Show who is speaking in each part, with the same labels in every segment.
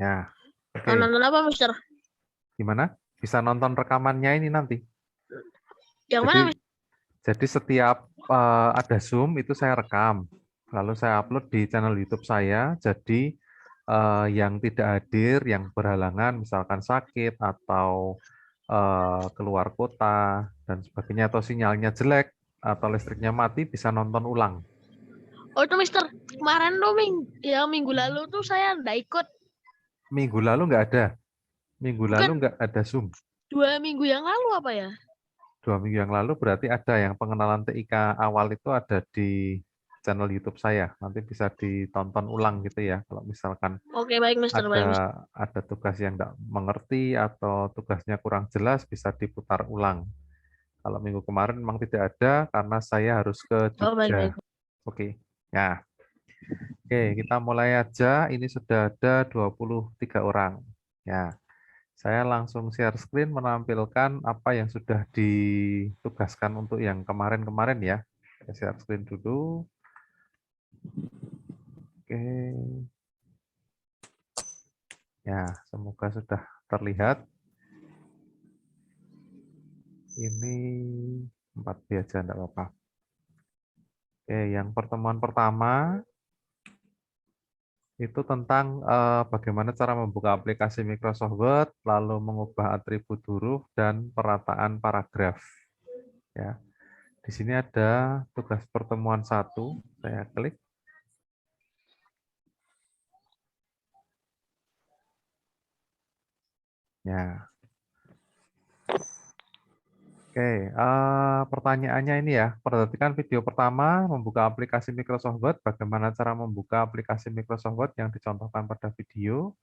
Speaker 1: Ya, oke.
Speaker 2: Nonton apa, Mister?
Speaker 1: Gimana? Bisa nonton rekamannya ini nanti.
Speaker 2: Yang mana,
Speaker 1: Jadi,
Speaker 2: Mister?
Speaker 1: jadi setiap ada Zoom itu saya rekam, lalu saya upload di channel YouTube saya. Jadi yang tidak hadir, yang berhalangan, misalkan sakit atau keluar kota dan sebagainya, atau sinyalnya jelek atau listriknya mati, bisa nonton ulang.
Speaker 2: Oh, itu Mister. Kemarin tuh yang minggu lalu tuh saya nggak ikut.
Speaker 1: Minggu lalu nggak ada, minggu lalu
Speaker 2: Bukan
Speaker 1: nggak ada Zoom.
Speaker 2: 2 minggu yang lalu apa ya?
Speaker 1: 2 minggu yang lalu berarti ada yang pengenalan TIK awal itu ada di channel YouTube saya. Nanti bisa ditonton ulang gitu ya. Kalau misalkan
Speaker 2: Oke, baik, Mister.
Speaker 1: ada
Speaker 2: Baik, Mister.
Speaker 1: tugas yang tidak mengerti atau tugasnya kurang jelas, bisa diputar ulang. Kalau minggu kemarin memang tidak ada karena saya harus ke
Speaker 2: Oh, baik, baik.
Speaker 1: Jogja. Oke. Ya. Oke, kita mulai aja. Ini sudah ada 23 orang. Ya. Saya langsung share screen menampilkan apa yang sudah ditugaskan untuk yang kemarin-kemarin ya. Saya share screen dulu. Oke. Ya, semoga sudah terlihat. Ini 4B aja, enggak apa-apa. Oke, yang pertemuan pertama itu tentang bagaimana cara membuka aplikasi Microsoft Word, lalu mengubah atribut huruf dan perataan paragraf. Ya, di sini ada tugas pertemuan 1. Saya klik. Ya, oke. Pertanyaannya ini ya, perhatikan video pertama, membuka aplikasi Microsoft Word. Bagaimana cara membuka aplikasi Microsoft Word yang dicontohkan pada video.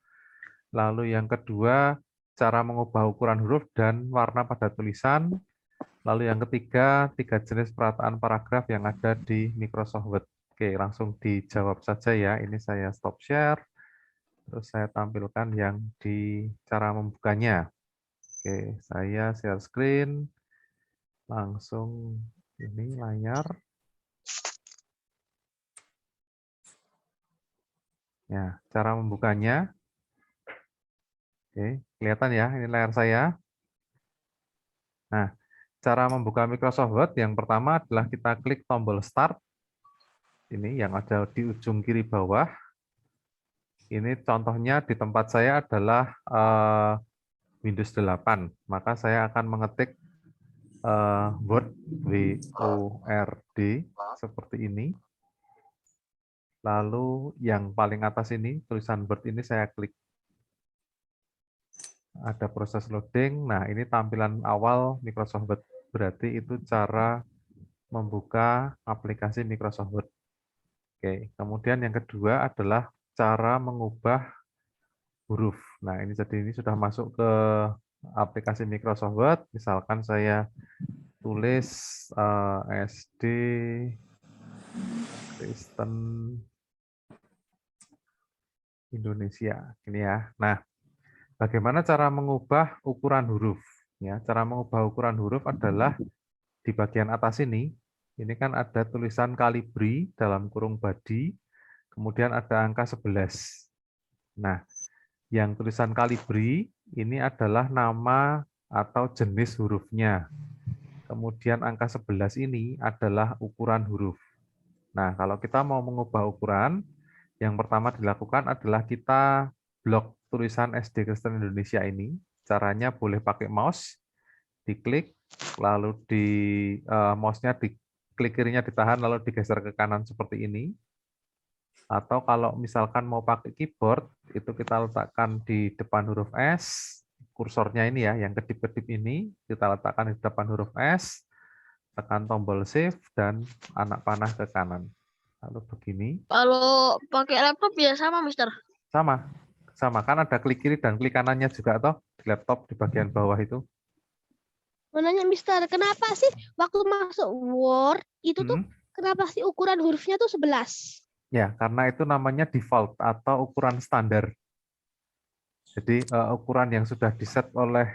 Speaker 1: Lalu yang kedua, cara mengubah ukuran huruf dan warna pada tulisan. Lalu yang ketiga, 3 jenis perataan paragraf yang ada di Microsoft Word. Oke, langsung dijawab saja ya. Ini saya stop share. Terus saya tampilkan yang di cara membukanya. Oke, saya share screen. Langsung ini layar. Ya, cara membukanya. Oke, kelihatan ya, ini layar saya. Nah, cara membuka Microsoft Word yang pertama adalah kita klik tombol Start. Ini yang ada di ujung kiri bawah. Ini contohnya di tempat saya adalah Windows 8. Maka saya akan mengetik Word, W-O-R-D, seperti ini. Lalu yang paling atas ini, tulisan Word ini saya klik. Ada proses loading. Nah, ini tampilan awal Microsoft Word. Berarti itu cara membuka aplikasi Microsoft Word. Oke, kemudian yang kedua adalah cara mengubah huruf. Nah, ini jadi ini sudah masuk ke aplikasi Microsoft Word. Misalkan saya tulis SD Kristen Indonesia, ini ya. Nah, bagaimana cara mengubah ukuran huruf? Ya, cara mengubah ukuran huruf adalah di bagian atas ini. Ini kan ada tulisan Calibri dalam kurung body, kemudian ada angka 11. Nah, yang tulisan Calibri ini adalah nama atau jenis hurufnya. Kemudian angka 11 ini adalah ukuran huruf. Nah, kalau kita mau mengubah ukuran, yang pertama dilakukan adalah kita blok tulisan SD Kristen Indonesia ini. Caranya boleh pakai mouse, diklik, lalu di mouse-nya diklik kirinya ditahan, lalu digeser ke kanan seperti ini. Atau kalau misalkan mau pakai keyboard, itu kita letakkan di depan huruf S, kursornya ini ya, yang kedip-kedip ini, kita letakkan di depan huruf S, tekan tombol Shift, dan anak panah ke kanan. Lalu begini.
Speaker 2: Kalau pakai laptop ya sama, Mister.
Speaker 1: Sama, sama kan ada klik kiri dan klik kanannya juga toh di laptop di bagian bawah itu.
Speaker 3: Mau nanya Mister, kenapa sih waktu masuk Word itu tuh kenapa sih ukuran hurufnya tuh 11?
Speaker 1: Ya, karena itu namanya default atau ukuran standar. Jadi ukuran yang sudah diset oleh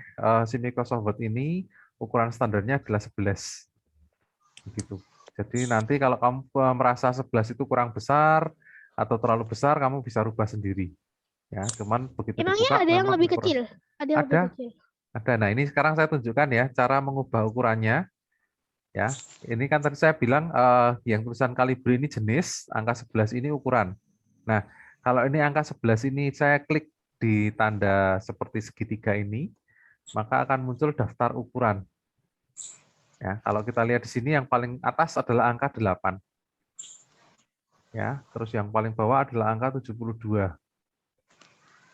Speaker 1: si Microsoft Word ini, ukuran standarnya adalah 11. Begitu. Jadi nanti kalau kamu merasa 11 itu kurang besar atau terlalu besar, kamu bisa rubah sendiri. Ya, cuman begitu
Speaker 3: Emangnya
Speaker 1: dibuka
Speaker 3: ada yang
Speaker 1: memang
Speaker 3: lebih
Speaker 1: ukuran.
Speaker 3: kecil? Ada yang lebih
Speaker 1: Ada,
Speaker 3: kecil.
Speaker 1: ada. Nah, ini sekarang saya tunjukkan ya cara mengubah ukurannya. Ya, ini kan tadi saya bilang yang tulisan kalibri ini jenis, angka 11 ini ukuran. Nah, kalau ini angka 11 ini saya klik di tanda seperti segitiga ini, maka akan muncul daftar ukuran. Ya, kalau kita lihat di sini yang paling atas adalah angka 8. Ya, terus yang paling bawah adalah angka 72.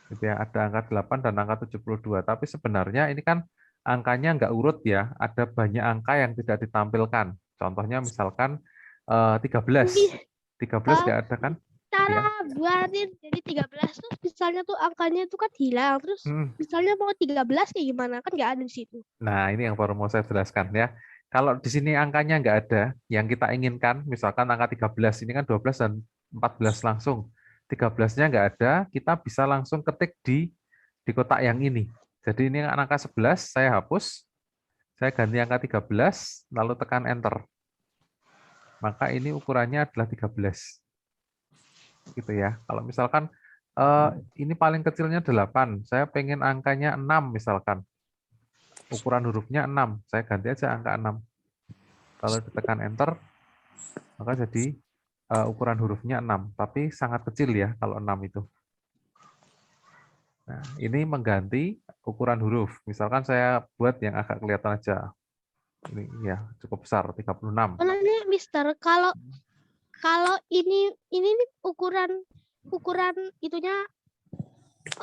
Speaker 1: Gitu ya, ada angka 8 dan angka 72. Tapi sebenarnya ini kan angkanya nggak urut ya, ada banyak angka yang tidak ditampilkan. Contohnya misalkan 13.
Speaker 3: Ih,
Speaker 1: 13 nggak ada kan?
Speaker 3: cara
Speaker 1: Ya.
Speaker 3: buatin jadi 13 tuh misalnya tuh angkanya itu kan hilang. Terus
Speaker 1: Hmm.
Speaker 3: misalnya mau 13 kayak gimana? Kan nggak ada di situ.
Speaker 1: Nah, ini yang baru mau saya jelaskan ya. Kalau di sini angkanya nggak ada, yang kita inginkan, misalkan angka 13, ini kan 12 dan 14 langsung. 13-nya nggak ada, kita bisa langsung ketik di kotak yang ini. Jadi ini angka 11, saya hapus, saya ganti angka 13, lalu tekan Enter. Maka ini ukurannya adalah 13. Gitu ya. Kalau misalkan ini paling kecilnya 8, saya pengen angkanya 6 misalkan. Ukuran hurufnya 6, saya ganti aja angka 6. Kalau ditekan Enter, maka jadi ukuran hurufnya 6, tapi sangat kecil ya kalau 6 itu. Nah, ini mengganti ukuran huruf. Misalkan saya buat yang agak kelihatan aja. Ini ya cukup besar, 36.
Speaker 3: Makanya Mister, kalau ini nih ukuran itunya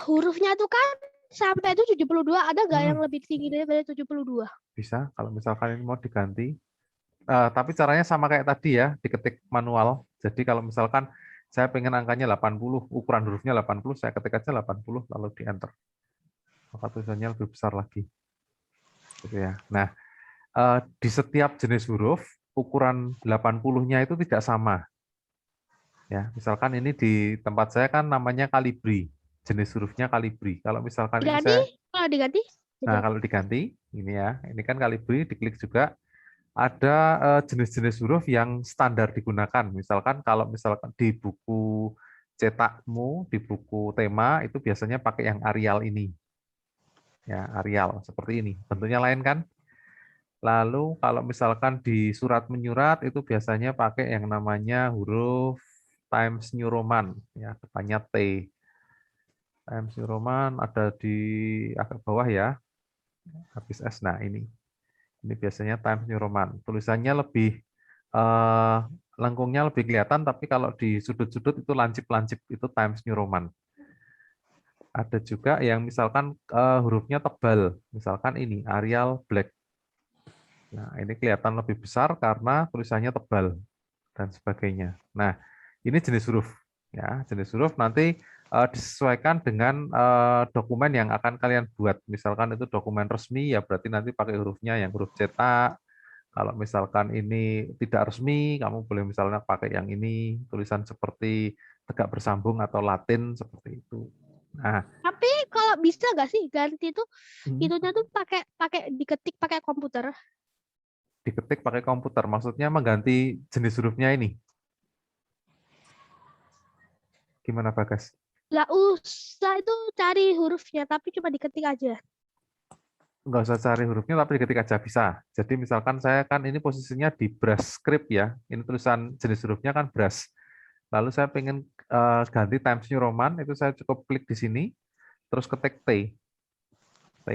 Speaker 3: hurufnya tuh kan sampai itu 72, ada nggak yang lebih tinggi daripada 72?
Speaker 1: Bisa, kalau misalkan ini mau diganti. Tapi caranya sama kayak tadi ya, diketik manual. Jadi kalau misalkan saya pengen angkanya 80, ukuran hurufnya 80, saya ketik aja 80, lalu di enter. Maka tulisannya lebih besar lagi. Gitu ya. Nah, di setiap jenis huruf, ukuran 80-nya itu tidak sama. Ya, misalkan ini di tempat saya kan namanya kalibri. Jenis hurufnya kalibri. Kalau misalkan ini
Speaker 3: Diganti?
Speaker 1: saya,
Speaker 3: Kalau diganti?
Speaker 1: nah kalau diganti, ini ya, ini kan kalibri, diklik juga. Ada jenis-jenis huruf yang standar digunakan. Misalkan kalau misalkan di buku cetakmu, di buku tema itu biasanya pakai yang Arial ini. Ya, Arial seperti ini. Bentuknya lain kan? Lalu kalau misalkan di surat menyurat itu biasanya pakai yang namanya huruf Times New Roman, ya, depannya T. Times New Roman ada di agak bawah ya, habis S. Nah, ini. Ini biasanya Times New Roman. Tulisannya lebih lengkungnya lebih kelihatan, tapi kalau di sudut-sudut itu lancip-lancip, itu Times New Roman. Ada juga yang misalkan hurufnya tebal, misalkan ini Arial Black. Nah, ini kelihatan lebih besar karena tulisannya tebal dan sebagainya. Nah, ini jenis huruf. Ya, jenis huruf nanti disesuaikan dengan dokumen yang akan kalian buat. Misalkan itu dokumen resmi, ya berarti nanti pakai hurufnya yang huruf cetak. Kalau misalkan ini tidak resmi, kamu boleh misalnya pakai yang ini, tulisan seperti tegak bersambung atau Latin seperti itu. Nah,
Speaker 3: Tapi kalau bisa nggak sih ganti tuh itunya tuh pakai diketik pakai komputer?
Speaker 1: diketik pakai komputer, maksudnya mengganti jenis hurufnya ini. Gimana, Bagas?
Speaker 3: Nggak usah itu cari hurufnya, tapi cuma diketik aja.
Speaker 1: Nggak usah cari hurufnya, tapi diketik aja bisa. Jadi misalkan saya kan ini posisinya di brush script ya, ini tulisan jenis hurufnya kan brush. Lalu saya pengen ganti Times New Roman, itu saya cukup klik di sini, terus ketik T. T,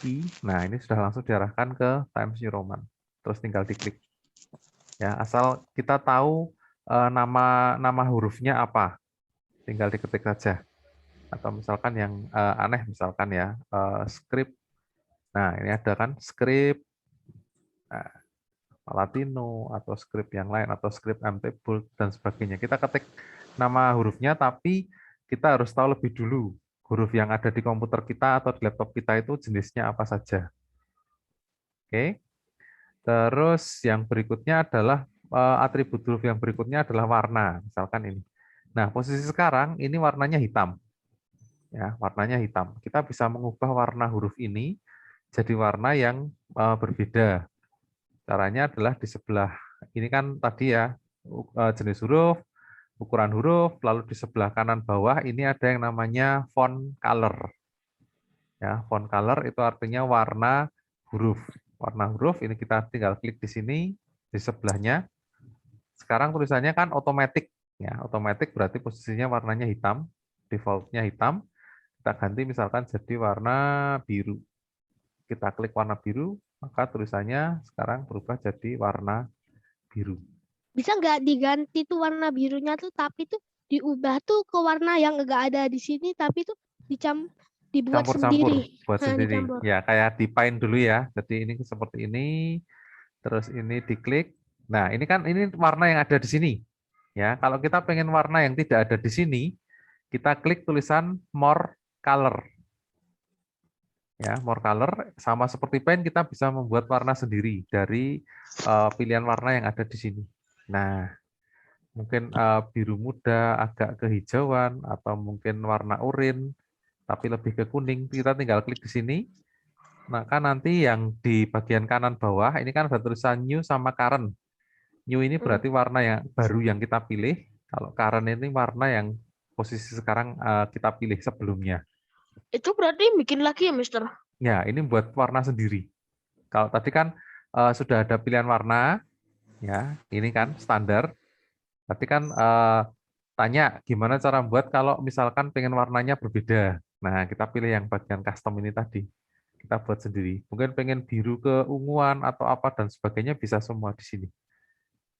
Speaker 1: I. Nah, ini sudah langsung diarahkan ke Times New Roman. Terus tinggal diklik. Ya, asal kita tahu nama hurufnya apa, tinggal diketik saja. Atau misalkan yang aneh, misalkan ya, script. Nah, ini ada kan script Latino atau script yang lain atau script MT-Bold dan sebagainya. Kita ketik nama hurufnya, tapi kita harus tahu lebih dulu huruf yang ada di komputer kita atau di laptop kita itu jenisnya apa saja. Oke. Terus yang berikutnya adalah atribut huruf yang berikutnya adalah warna, misalkan ini. Nah, posisi sekarang ini warnanya hitam. Ya, warnanya hitam. Kita bisa mengubah warna huruf ini jadi warna yang berbeda. Caranya adalah di sebelah ini kan tadi ya jenis huruf, ukuran huruf, lalu di sebelah kanan bawah ini ada yang namanya font color. Ya, font color itu artinya warna huruf. Warna huruf ini kita tinggal klik di sini di sebelahnya. Sekarang tulisannya kan otomatis, ya, otomatis berarti posisinya warnanya hitam, defaultnya hitam. Kita ganti misalkan jadi warna biru. Kita klik warna biru, maka tulisannya sekarang berubah jadi warna biru.
Speaker 3: Bisa nggak diganti tuh warna birunya tuh, tapi tuh diubah tuh ke warna yang enggak ada di sini, tapi tuh dibuat
Speaker 1: Campur-campur,
Speaker 3: sendiri.
Speaker 1: buat
Speaker 3: Nah,
Speaker 1: sendiri.
Speaker 3: dicampur.
Speaker 1: Ya, kayak di Paint dulu ya. Jadi ini seperti ini, terus ini diklik. Nah, ini kan ini warna yang ada di sini. Ya, kalau kita pengen warna yang tidak ada di sini, kita klik tulisan More Color. Ya, more color sama seperti pen kita bisa membuat warna sendiri dari pilihan warna yang ada di sini. Nah, mungkin biru muda, agak kehijauan, atau mungkin warna oranye, tapi lebih ke kuning. Kita tinggal klik di sini. Maka nanti yang di bagian kanan bawah ini kan ada tulisan new sama current. New ini berarti warna yang baru yang kita pilih. Kalau current ini warna yang posisi sekarang kita pilih sebelumnya.
Speaker 2: Itu berarti bikin lagi ya, Mister?
Speaker 1: Ya, ini buat warna sendiri. Kalau tadi kan sudah ada pilihan warna, ya, ini kan standar. Tadi kan tanya gimana cara buat kalau misalkan pengen warnanya berbeda. Nah, kita pilih yang bagian custom ini tadi. Kita buat sendiri. Mungkin pengen biru keunguan atau apa dan sebagainya bisa semua di sini.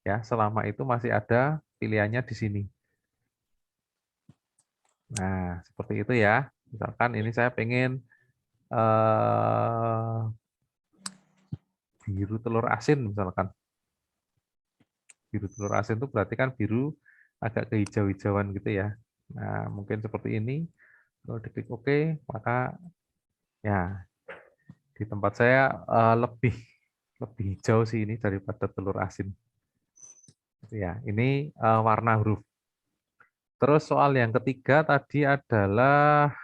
Speaker 1: Ya, selama itu masih ada pilihannya di sini. Nah, seperti itu ya. Misalkan ini saya pengen biru telur asin misalkan. Biru telur asin itu berarti kan biru agak kehijau-hijauan gitu ya. Nah, mungkin seperti ini. Kalau diklik OK, maka ya di tempat saya lebih hijau sih ini daripada telur asin. Ya, ini warna huruf. Terus soal yang ketiga tadi adalah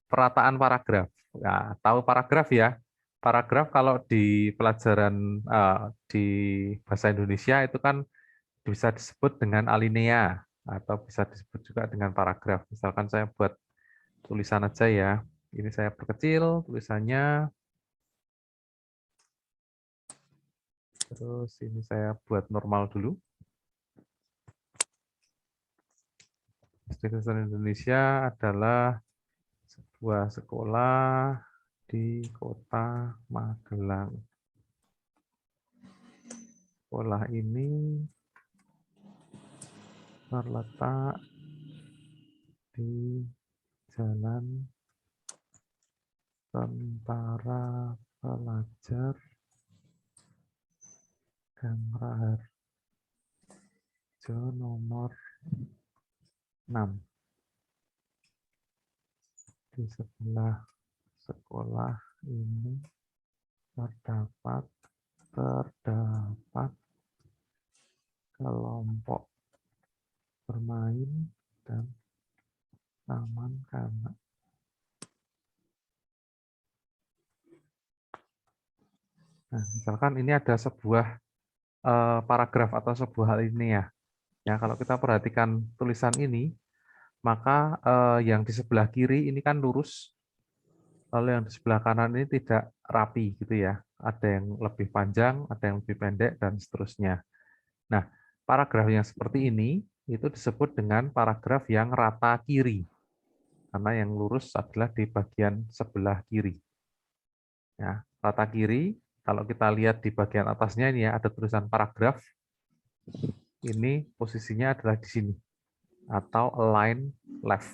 Speaker 1: perataan paragraf. Nah, tahu paragraf ya? Paragraf kalau di pelajaran di bahasa Indonesia itu kan bisa disebut dengan alinea atau bisa disebut juga dengan paragraf. Misalkan saya buat tulisan aja ya. Ini saya perkecil tulisannya. Terus ini saya buat normal dulu. Bahasa Indonesia adalah sebuah sekolah di kota Magelang. Sekolah ini terletak di Jalan Tentara Pelajar Gang Raharjo nomor 6. Di sebelah sekolah ini terdapat kelompok bermain dan taman kanak. Nah, misalkan ini ada sebuah paragraf atau sebuah alinea. Ya, kalau kita perhatikan tulisan ini, maka yang di sebelah kiri ini kan lurus, lalu yang di sebelah kanan ini tidak rapi gitu ya. Ada yang lebih panjang, ada yang lebih pendek, dan seterusnya. Nah, paragraf yang seperti ini itu disebut dengan paragraf yang rata kiri, karena yang lurus adalah di bagian sebelah kiri. Ya, rata kiri, kalau kita lihat di bagian atasnya ini ya ada tulisan paragraf. Ini posisinya adalah di sini atau align left.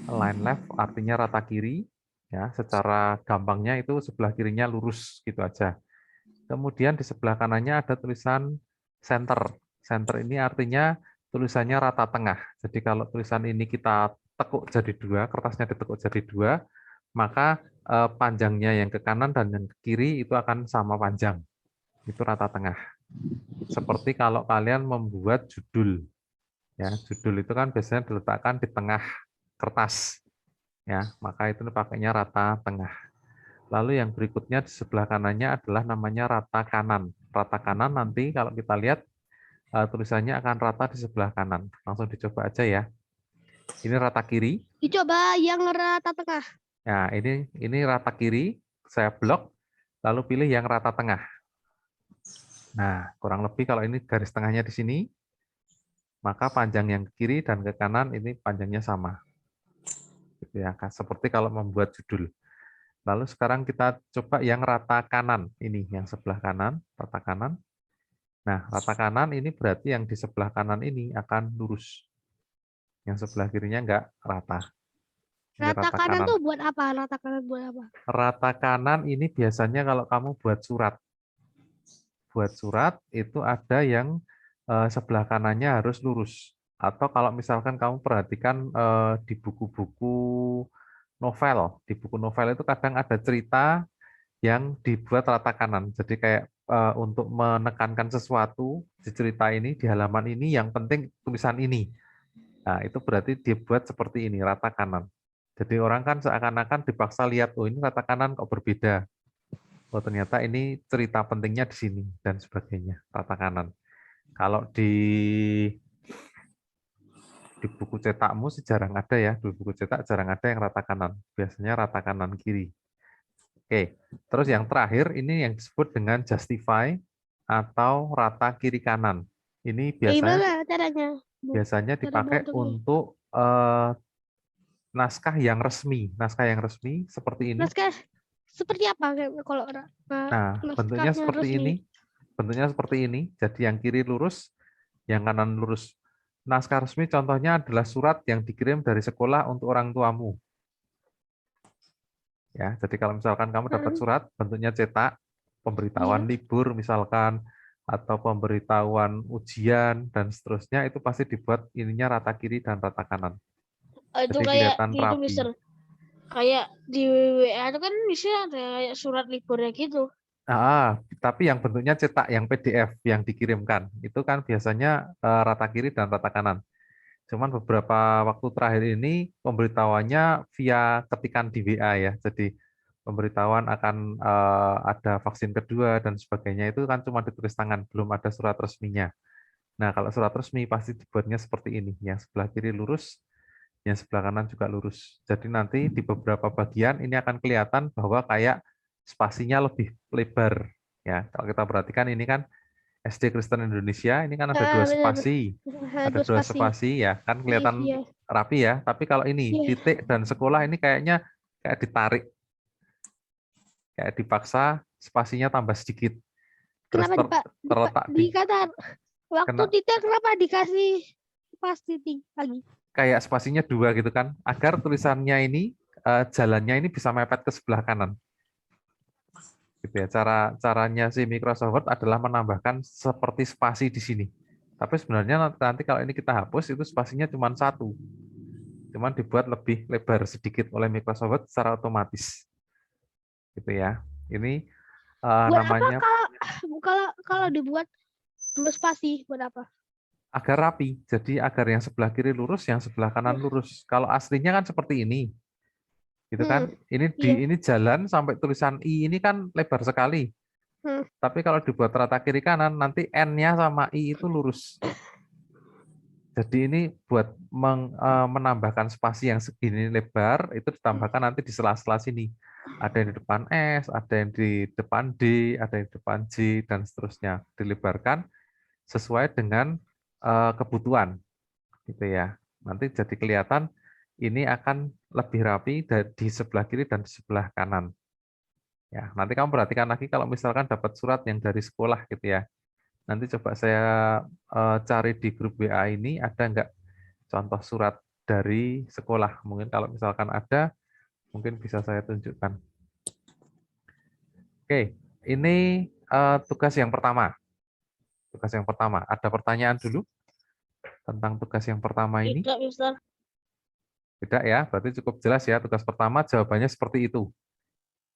Speaker 1: Align left artinya rata kiri. Ya, secara gampangnya itu sebelah kirinya lurus gitu aja. Kemudian di sebelah kanannya ada tulisan center. Center ini artinya tulisannya rata tengah. Jadi kalau tulisan ini kita tekuk jadi dua, kertasnya ditekuk jadi dua, maka panjangnya yang ke kanan dan yang ke kiri itu akan sama panjang. Itu rata tengah. Seperti kalau kalian membuat judul. Ya, judul itu kan biasanya diletakkan di tengah kertas. Ya, maka itu pakainya rata tengah. Lalu yang berikutnya di sebelah kanannya adalah namanya rata kanan. Rata kanan nanti kalau kita lihat tulisannya akan rata di sebelah kanan. Langsung dicoba aja ya. Ini rata kiri.
Speaker 3: Dicoba yang rata tengah.
Speaker 1: Nah, ini rata kiri, saya blok, lalu pilih yang rata tengah. Nah, kurang lebih kalau ini garis tengahnya di sini, maka panjang yang ke kiri dan ke kanan ini panjangnya sama. Gitu ya, seperti kalau membuat judul. Lalu sekarang kita coba yang rata kanan, ini yang sebelah kanan, rata kanan. Nah, rata kanan ini berarti yang di sebelah kanan ini akan lurus. Yang sebelah kirinya enggak rata. Ini
Speaker 3: Rata
Speaker 1: rata
Speaker 3: kanan
Speaker 1: kanan.
Speaker 3: tuh buat apa? Rata kanan buat apa?
Speaker 1: Rata kanan ini biasanya kalau kamu buat surat. Buat surat itu ada yang sebelah kanannya harus lurus. Atau kalau misalkan kamu perhatikan di buku-buku novel, di buku novel itu kadang ada cerita yang dibuat rata kanan. Jadi kayak untuk menekankan sesuatu di cerita ini, di halaman ini, yang penting tulisan ini. Nah, itu berarti dibuat seperti ini, rata kanan. Jadi orang kan seakan-akan dipaksa lihat, oh ini rata kanan kok berbeda. Oh ternyata ini cerita pentingnya di sini, dan sebagainya, rata kanan. Kalau di buku cetakmu sih jarang ada ya, di buku cetak jarang ada yang rata kanan. Biasanya rata kanan kiri. Oke, terus yang terakhir ini yang disebut dengan justify atau rata kiri kanan. Ini
Speaker 3: Gimana caranya?
Speaker 1: biasanya
Speaker 3: Cara
Speaker 1: dipakai
Speaker 3: bentuknya.
Speaker 1: untuk naskah yang resmi. Naskah yang resmi seperti ini.
Speaker 3: Naskah seperti apa kalau
Speaker 1: Nah, bentuknya
Speaker 3: naskahnya
Speaker 1: seperti
Speaker 3: resmi?
Speaker 1: ini. Bentuknya seperti ini. Jadi yang kiri lurus, yang kanan lurus. Naskah resmi contohnya adalah surat yang dikirim dari sekolah untuk orang tuamu. Ya, jadi kalau misalkan kamu dapat surat bentuknya cetak, pemberitahuan
Speaker 3: Iya.
Speaker 1: libur misalkan, atau pemberitahuan ujian dan seterusnya, itu pasti dibuat ininya rata kiri dan rata kanan.
Speaker 2: Itu
Speaker 1: Jadi
Speaker 2: kayak
Speaker 1: kelihatan
Speaker 2: gitu,
Speaker 1: rapi.
Speaker 2: Mister. Kayak di WA itu kan bisa ada kayak surat liburnya gitu.
Speaker 1: Tapi yang bentuknya cetak, yang PDF yang dikirimkan, itu kan biasanya rata kiri dan rata kanan. Cuman beberapa waktu terakhir ini pemberitahuannya via ketikan di WA ya. Jadi pemberitahuan akan ada vaksin kedua dan sebagainya itu kan cuma ditulis tangan, belum ada surat resminya. Nah, kalau surat resmi pasti dibuatnya seperti ini, yang sebelah kiri lurus, yang sebelah kanan juga lurus. Jadi nanti di beberapa bagian ini akan kelihatan bahwa kayak spasinya lebih lebar. Ya, kalau kita perhatikan ini kan SD Kristen Indonesia, ini kan ada dua
Speaker 3: Benar.
Speaker 1: spasi. Ada
Speaker 3: Dua
Speaker 1: dua
Speaker 3: spasi.
Speaker 1: spasi ya, kan kelihatan
Speaker 3: Iya.
Speaker 1: rapi ya. Tapi kalau ini
Speaker 3: Iya.
Speaker 1: titik dan sekolah ini kayaknya kayak ditarik, kayak dipaksa spasinya tambah sedikit. Terus
Speaker 3: Kenapa
Speaker 1: terletak di
Speaker 3: dikata waktu
Speaker 1: kena
Speaker 3: titik kenapa dikasih pasti lagi?
Speaker 1: kayak spasinya dua gitu kan, agar tulisannya ini jalannya ini bisa mepet ke sebelah kanan. Gitu ya. Caranya si Microsoft Word adalah menambahkan seperti spasi di sini. Tapi sebenarnya nanti kalau ini kita hapus itu spasinya cuma satu. Cuman dibuat lebih lebar sedikit oleh Microsoft Word secara otomatis. Gitu ya. Ini
Speaker 3: Buat apa
Speaker 1: namanya
Speaker 3: kalau dibuat dua spasi buat apa?
Speaker 1: agar rapi. Jadi agar yang sebelah kiri lurus, yang sebelah kanan lurus. Kalau aslinya kan seperti ini. Gitu kan?
Speaker 3: Iya.
Speaker 1: Ini jalan sampai tulisan I ini kan lebar sekali. Tapi kalau dibuat rata kiri kanan, nanti N-nya sama I itu lurus. Jadi ini buat menambahkan spasi yang segini lebar, itu ditambahkan nanti di sela-sela sini. Ada yang di depan S, ada yang di depan D, ada yang di depan J, dan seterusnya. Dilebarkan sesuai dengan kebutuhan. Gitu ya. Nanti jadi kelihatan ini akan lebih rapi di sebelah kiri dan di sebelah kanan. Ya, nanti kamu perhatikan lagi kalau misalkan dapat surat yang dari sekolah gitu ya. Nanti coba saya cari di grup WA ini ada nggak contoh surat dari sekolah. Mungkin kalau misalkan ada, mungkin bisa saya tunjukkan. Oke, ini tugas yang pertama. Tugas yang pertama. Ada pertanyaan dulu tentang tugas yang pertama ini?
Speaker 2: Tidak, Mister.
Speaker 1: Tidak ya, berarti cukup jelas ya. Tugas pertama jawabannya seperti itu.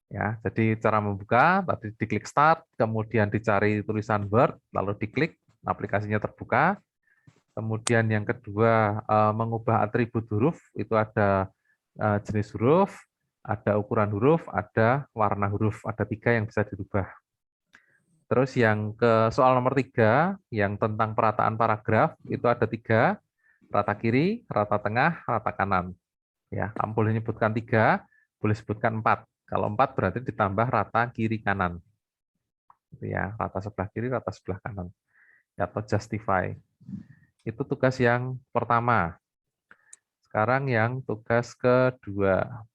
Speaker 1: Ya, jadi cara membuka, tadi diklik start, kemudian dicari tulisan Word, lalu diklik, aplikasinya terbuka. Kemudian yang kedua, mengubah atribut huruf, itu ada jenis huruf, ada ukuran huruf, ada warna huruf, ada 3 yang bisa dirubah. Terus yang ke soal nomor 3, yang tentang perataan paragraf, itu ada 3, rata kiri, rata tengah, rata kanan. Ya, kamu boleh menyebutkan 3, boleh sebutkan 4. Kalau 4 berarti ditambah rata kiri kanan. Ya, rata sebelah kiri, rata sebelah kanan. Atau justify. Itu tugas yang pertama. Sekarang yang tugas kedua.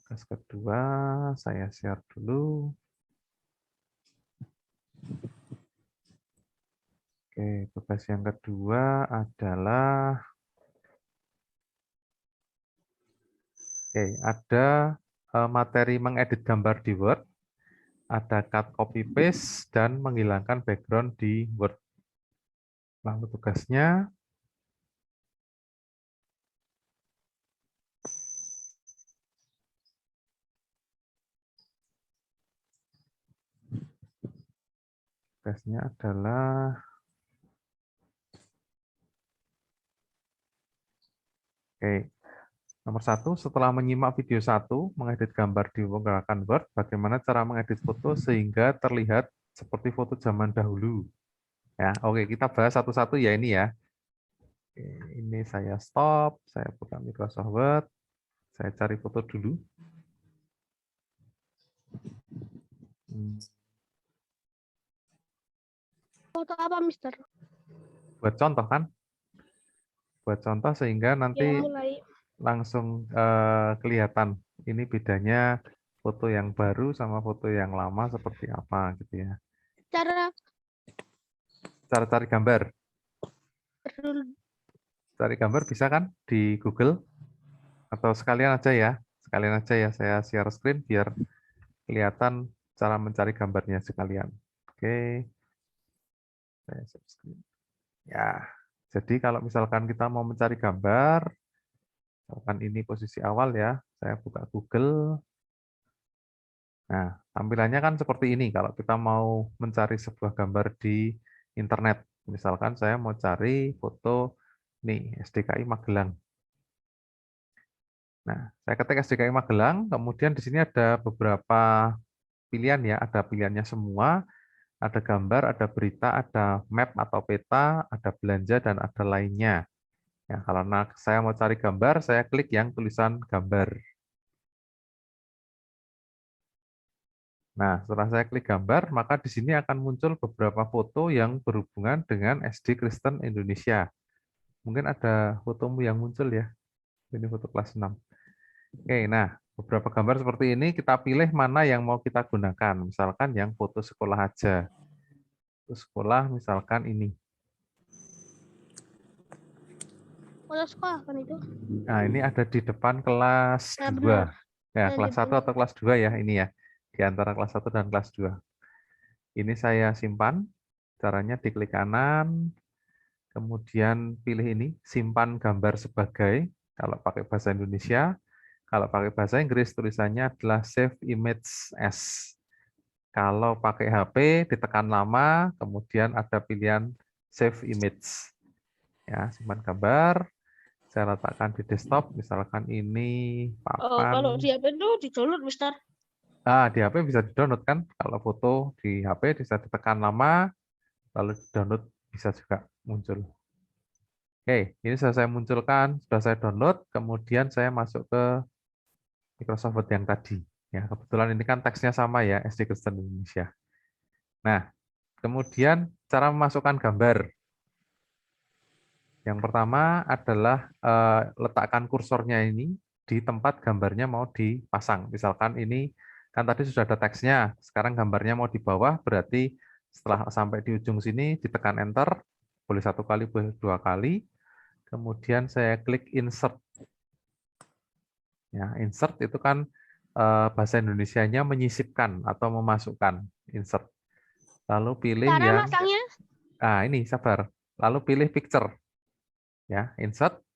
Speaker 1: Tugas kedua, saya share dulu. Oke, tugas yang kedua adalah ada materi mengedit gambar di Word, ada cut copy paste dan menghilangkan background di Word. Lalu tugasnya adalah nomor 1, setelah menyimak video 1, mengedit gambar di menggunakan Word, bagaimana cara mengedit foto sehingga terlihat seperti foto zaman dahulu. Ya, oke, kita bahas satu-satu ya ini ya. Oke, ini saya stop, saya buka Microsoft Word, saya cari foto dulu.
Speaker 3: Foto apa, Mister?
Speaker 1: Buat contoh kan? Buat contoh sehingga nanti
Speaker 3: Ya, mulai.
Speaker 1: langsung kelihatan ini bedanya foto yang baru sama foto yang lama seperti apa gitu ya.
Speaker 3: Cara
Speaker 1: Cara cari gambar.
Speaker 3: dulu.
Speaker 1: Cari gambar bisa kan di Google? Atau sekalian aja ya. Sekalian aja ya saya share screen biar kelihatan cara mencari gambarnya sekalian. Oke. Saya share screen. Ya. Jadi kalau misalkan kita mau mencari gambar, misalkan ini posisi awal ya, saya buka Google. Nah, tampilannya kan seperti ini kalau kita mau mencari sebuah gambar di internet. Misalkan saya mau cari foto nih SDKI Magelang. Nah, saya ketik SDKI Magelang, kemudian di sini ada beberapa pilihan ya, ada pilihannya semua, ada gambar, ada berita, ada map atau peta, ada belanja dan ada lainnya. Ya, kalau saya mau cari gambar, saya klik yang tulisan gambar. Nah, setelah saya klik gambar, maka di sini akan muncul beberapa foto yang berhubungan dengan SD Kristen Indonesia. Mungkin ada fotomu yang muncul ya. Ini foto kelas 6. Oke, nah, beberapa gambar seperti ini kita pilih mana yang mau kita gunakan. Misalkan yang foto sekolah aja. Foto sekolah misalkan ini.
Speaker 3: Foto sekolah kan itu?
Speaker 1: Nah, ini ada di depan kelas
Speaker 3: Ya,
Speaker 1: 2.
Speaker 3: benar.
Speaker 1: Ya,
Speaker 3: Ya,
Speaker 1: kelas 1
Speaker 3: gitu.
Speaker 1: atau kelas 2 ya, ini ya. Di antara kelas 1 dan kelas 2. Ini saya simpan. Caranya diklik kanan, kemudian pilih ini, simpan gambar sebagai, kalau pakai bahasa Indonesia. Kalau pakai bahasa Inggris, tulisannya adalah save image as. Kalau pakai HP, ditekan lama, kemudian ada pilihan save image. Ya, simpan gambar. Saya letakkan di desktop, misalkan ini
Speaker 2: Kalau
Speaker 1: papan.
Speaker 2: di HP itu di-download, Mister.
Speaker 1: Di HP bisa di-download kan? Kalau foto di HP bisa ditekan lama, lalu di-download bisa juga muncul. Oke, ini sudah saya munculkan, sudah saya download, kemudian saya masuk ke Microsoft Word yang tadi. Ya, kebetulan ini kan teksnya sama ya, SD Kristen Indonesia. Nah, kemudian cara memasukkan gambar. Yang pertama adalah letakkan kursornya ini di tempat gambarnya mau dipasang. Misalkan ini kan tadi sudah ada teksnya, sekarang gambarnya mau di bawah, berarti setelah sampai di ujung sini ditekan enter, boleh 1 kali, boleh 2 kali. Kemudian saya klik insert. Ya, insert itu kan bahasa Indonesianya menyisipkan atau memasukkan, insert. Lalu pilih
Speaker 3: Cara
Speaker 1: yang
Speaker 3: masangnya?
Speaker 1: ini sabar. Lalu pilih picture. Ya, insert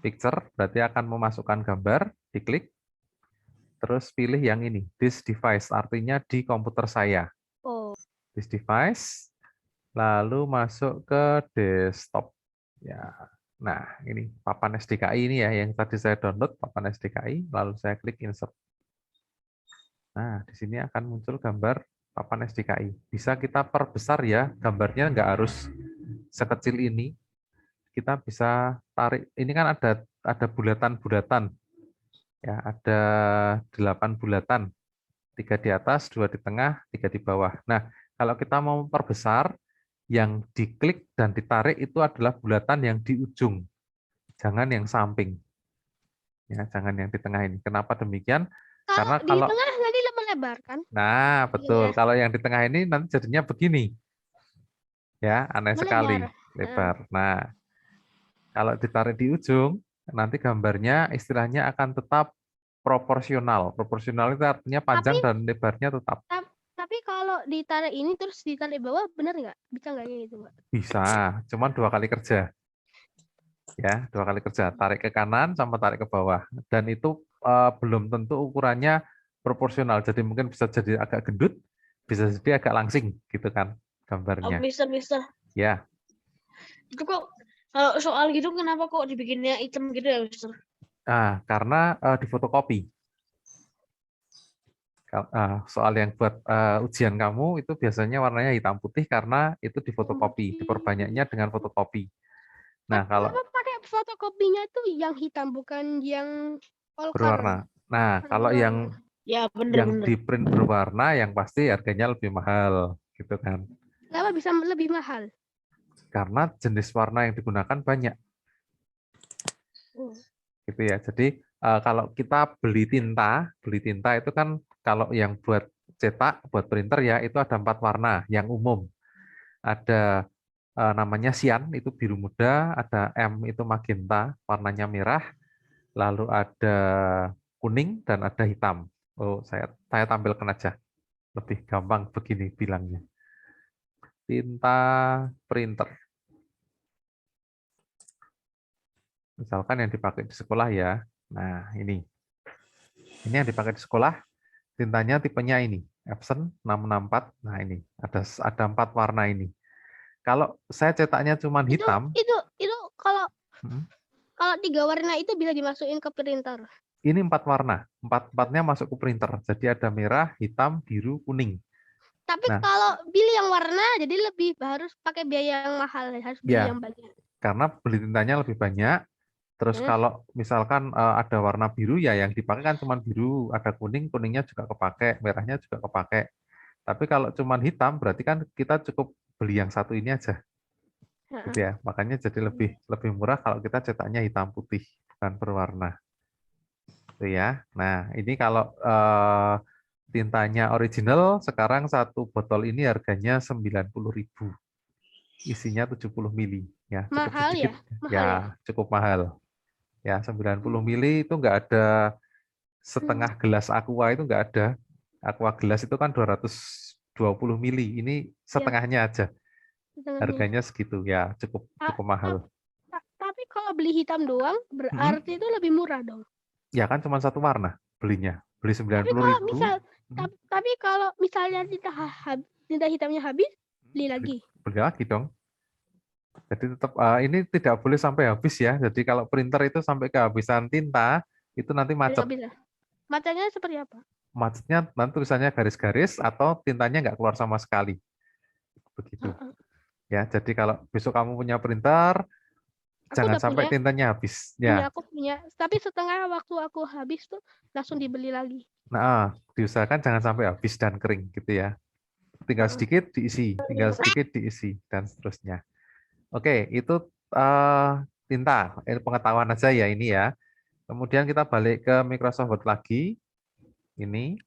Speaker 1: picture berarti akan memasukkan gambar, diklik. Terus pilih yang ini, this device, artinya di komputer saya.
Speaker 3: Oh.
Speaker 1: This device, lalu masuk ke desktop. Ya, nah ini papan SDKI ini ya, yang tadi saya download papan SDKI, lalu saya klik insert. Nah, di sini akan muncul gambar papan SDKI. Bisa kita perbesar ya, gambarnya nggak harus sekecil ini. Kita bisa tarik, ini kan ada bulatan-bulatan, ya, ada 8 bulatan, 3 di atas, 2 di tengah, 3 di bawah. Nah, kalau kita mau memperbesar, yang diklik dan ditarik itu adalah bulatan yang di ujung, jangan yang samping. Ya, jangan yang di tengah ini. Kenapa demikian?
Speaker 3: Kalau
Speaker 1: Karena
Speaker 3: di
Speaker 1: kalau
Speaker 3: tengah nanti melebar kan?
Speaker 1: nah, betul.
Speaker 3: Ininya
Speaker 1: Kalau yang di tengah ini nanti jadinya begini. Ya, aneh sekali,
Speaker 3: melebar. Heeh.
Speaker 1: lebar. Nah, kalau ditarik di ujung, nanti gambarnya istilahnya akan tetap proporsional. Proporsional itu artinya
Speaker 3: Tapi
Speaker 1: panjang dan lebarnya tetap.
Speaker 3: tapi kalau ditarik ini terus ditarik bawah benar nggak? Bisa nggak kayak gitu, Mbak?
Speaker 1: Bisa, cuman 2 kali kerja. Ya, 2 kali kerja. Tarik ke kanan sama tarik ke bawah. Dan itu belum tentu ukurannya proporsional. Jadi mungkin bisa jadi agak gendut, bisa jadi agak langsing gitu kan gambarnya.
Speaker 2: Mister.
Speaker 1: Ya,
Speaker 2: Itu kok kalau soal gitu kenapa kok dibikinnya hitam gitu ya, Mister?
Speaker 1: karena difotokopi. Soal yang buat ujian kamu itu biasanya warnanya hitam putih karena itu difotokopi, diperbanyaknya dengan fotokopi. Nah, kalau
Speaker 3: Kenapa pakai fotokopinya itu yang hitam bukan yang
Speaker 1: berwarna.
Speaker 3: polkar?
Speaker 1: Nah, kalau yang
Speaker 2: Ya, bener.
Speaker 1: di print berwarna yang pasti harganya lebih mahal, gitu kan.
Speaker 3: Kenapa bisa lebih mahal?
Speaker 1: Karena jenis warna yang digunakan banyak,
Speaker 3: Oh.
Speaker 1: gitu ya. Jadi kalau kita beli tinta itu kan kalau yang buat cetak, buat printer ya itu ada 4 warna yang umum. Ada namanya cyan itu biru muda, ada M itu magenta warnanya merah, lalu ada kuning dan ada hitam. Oh, saya tampilkan aja lebih gampang begini bilangnya. Tinta printer. Misalkan yang dipakai di sekolah ya. Nah, ini. Ini yang dipakai di sekolah, tintanya tipenya ini, Epson 664. Nah, ini ada 4 warna ini. Kalau saya cetaknya cuma hitam,
Speaker 3: Itu kalau
Speaker 1: hmm,
Speaker 3: kalau 3 warna itu bisa dimasukin ke printer.
Speaker 1: ini 4 warna. 4-4-nya masuk ke printer. Jadi ada merah, hitam, biru, kuning.
Speaker 3: Tapi
Speaker 1: Nah,
Speaker 3: kalau pilih yang warna jadi lebih harus pakai biaya yang mahal, harus beli
Speaker 1: ya,
Speaker 3: yang banyak.
Speaker 1: karena beli tintanya lebih banyak. Terus
Speaker 3: Eh,
Speaker 1: kalau misalkan ada warna biru ya yang dipakai kan cuma biru, ada kuning, kuningnya juga kepake, merahnya juga kepake. Tapi kalau cuma hitam berarti kan kita cukup beli yang satu ini aja, gitu ya. Makanya jadi lebih murah kalau kita cetaknya hitam putih, bukan berwarna. Gitu ya. Nah, ini kalau tintanya original sekarang satu botol ini harganya 90.000. Isinya 70 mili ya, cukup
Speaker 3: Mahal
Speaker 1: sedikit.
Speaker 3: ya? Mahal ya?
Speaker 1: Cukup mahal. Ya, 90 mili itu enggak ada setengah gelas aqua itu enggak ada. Aqua gelas itu kan 220 mili. Ini
Speaker 3: Ya,
Speaker 1: setengahnya aja.
Speaker 3: setengahnya.
Speaker 1: Harganya segitu ya, cukup mahal.
Speaker 3: Tapi kalau beli hitam doang
Speaker 1: Mm-mm.
Speaker 3: berarti itu lebih murah dong.
Speaker 1: Ya kan cuma satu warna belinya. Beli
Speaker 3: Tapi
Speaker 1: 90.000.
Speaker 3: tapi kalau misalnya tinta hitamnya habis, beli lagi.
Speaker 1: Beli lagi dong. Jadi tetap ini tidak boleh sampai habis ya. Jadi kalau printer itu sampai kehabisan tinta, itu nanti
Speaker 3: Beli
Speaker 1: macet.
Speaker 3: habis lah. Macamnya seperti apa?
Speaker 1: Macetnya nanti tulisannya garis-garis atau tintanya nggak keluar sama sekali. Begitu.
Speaker 3: Heeh.
Speaker 1: Ya, jadi kalau besok kamu punya printer,
Speaker 3: Aku
Speaker 1: jangan
Speaker 3: udah
Speaker 1: sampai
Speaker 3: punya,
Speaker 1: tintanya habis. Ya,
Speaker 3: aku punya. Tapi setengah waktu aku habis tuh langsung dibeli lagi.
Speaker 1: nah diusahakan jangan sampai habis dan kering gitu ya. Tinggal
Speaker 3: Heeh.
Speaker 1: sedikit diisi, tinggal sedikit diisi dan seterusnya. Oke, itu tinta. Ini pengetahuan aja ya ini ya. Kemudian kita balik ke Microsoft Word lagi. Ini.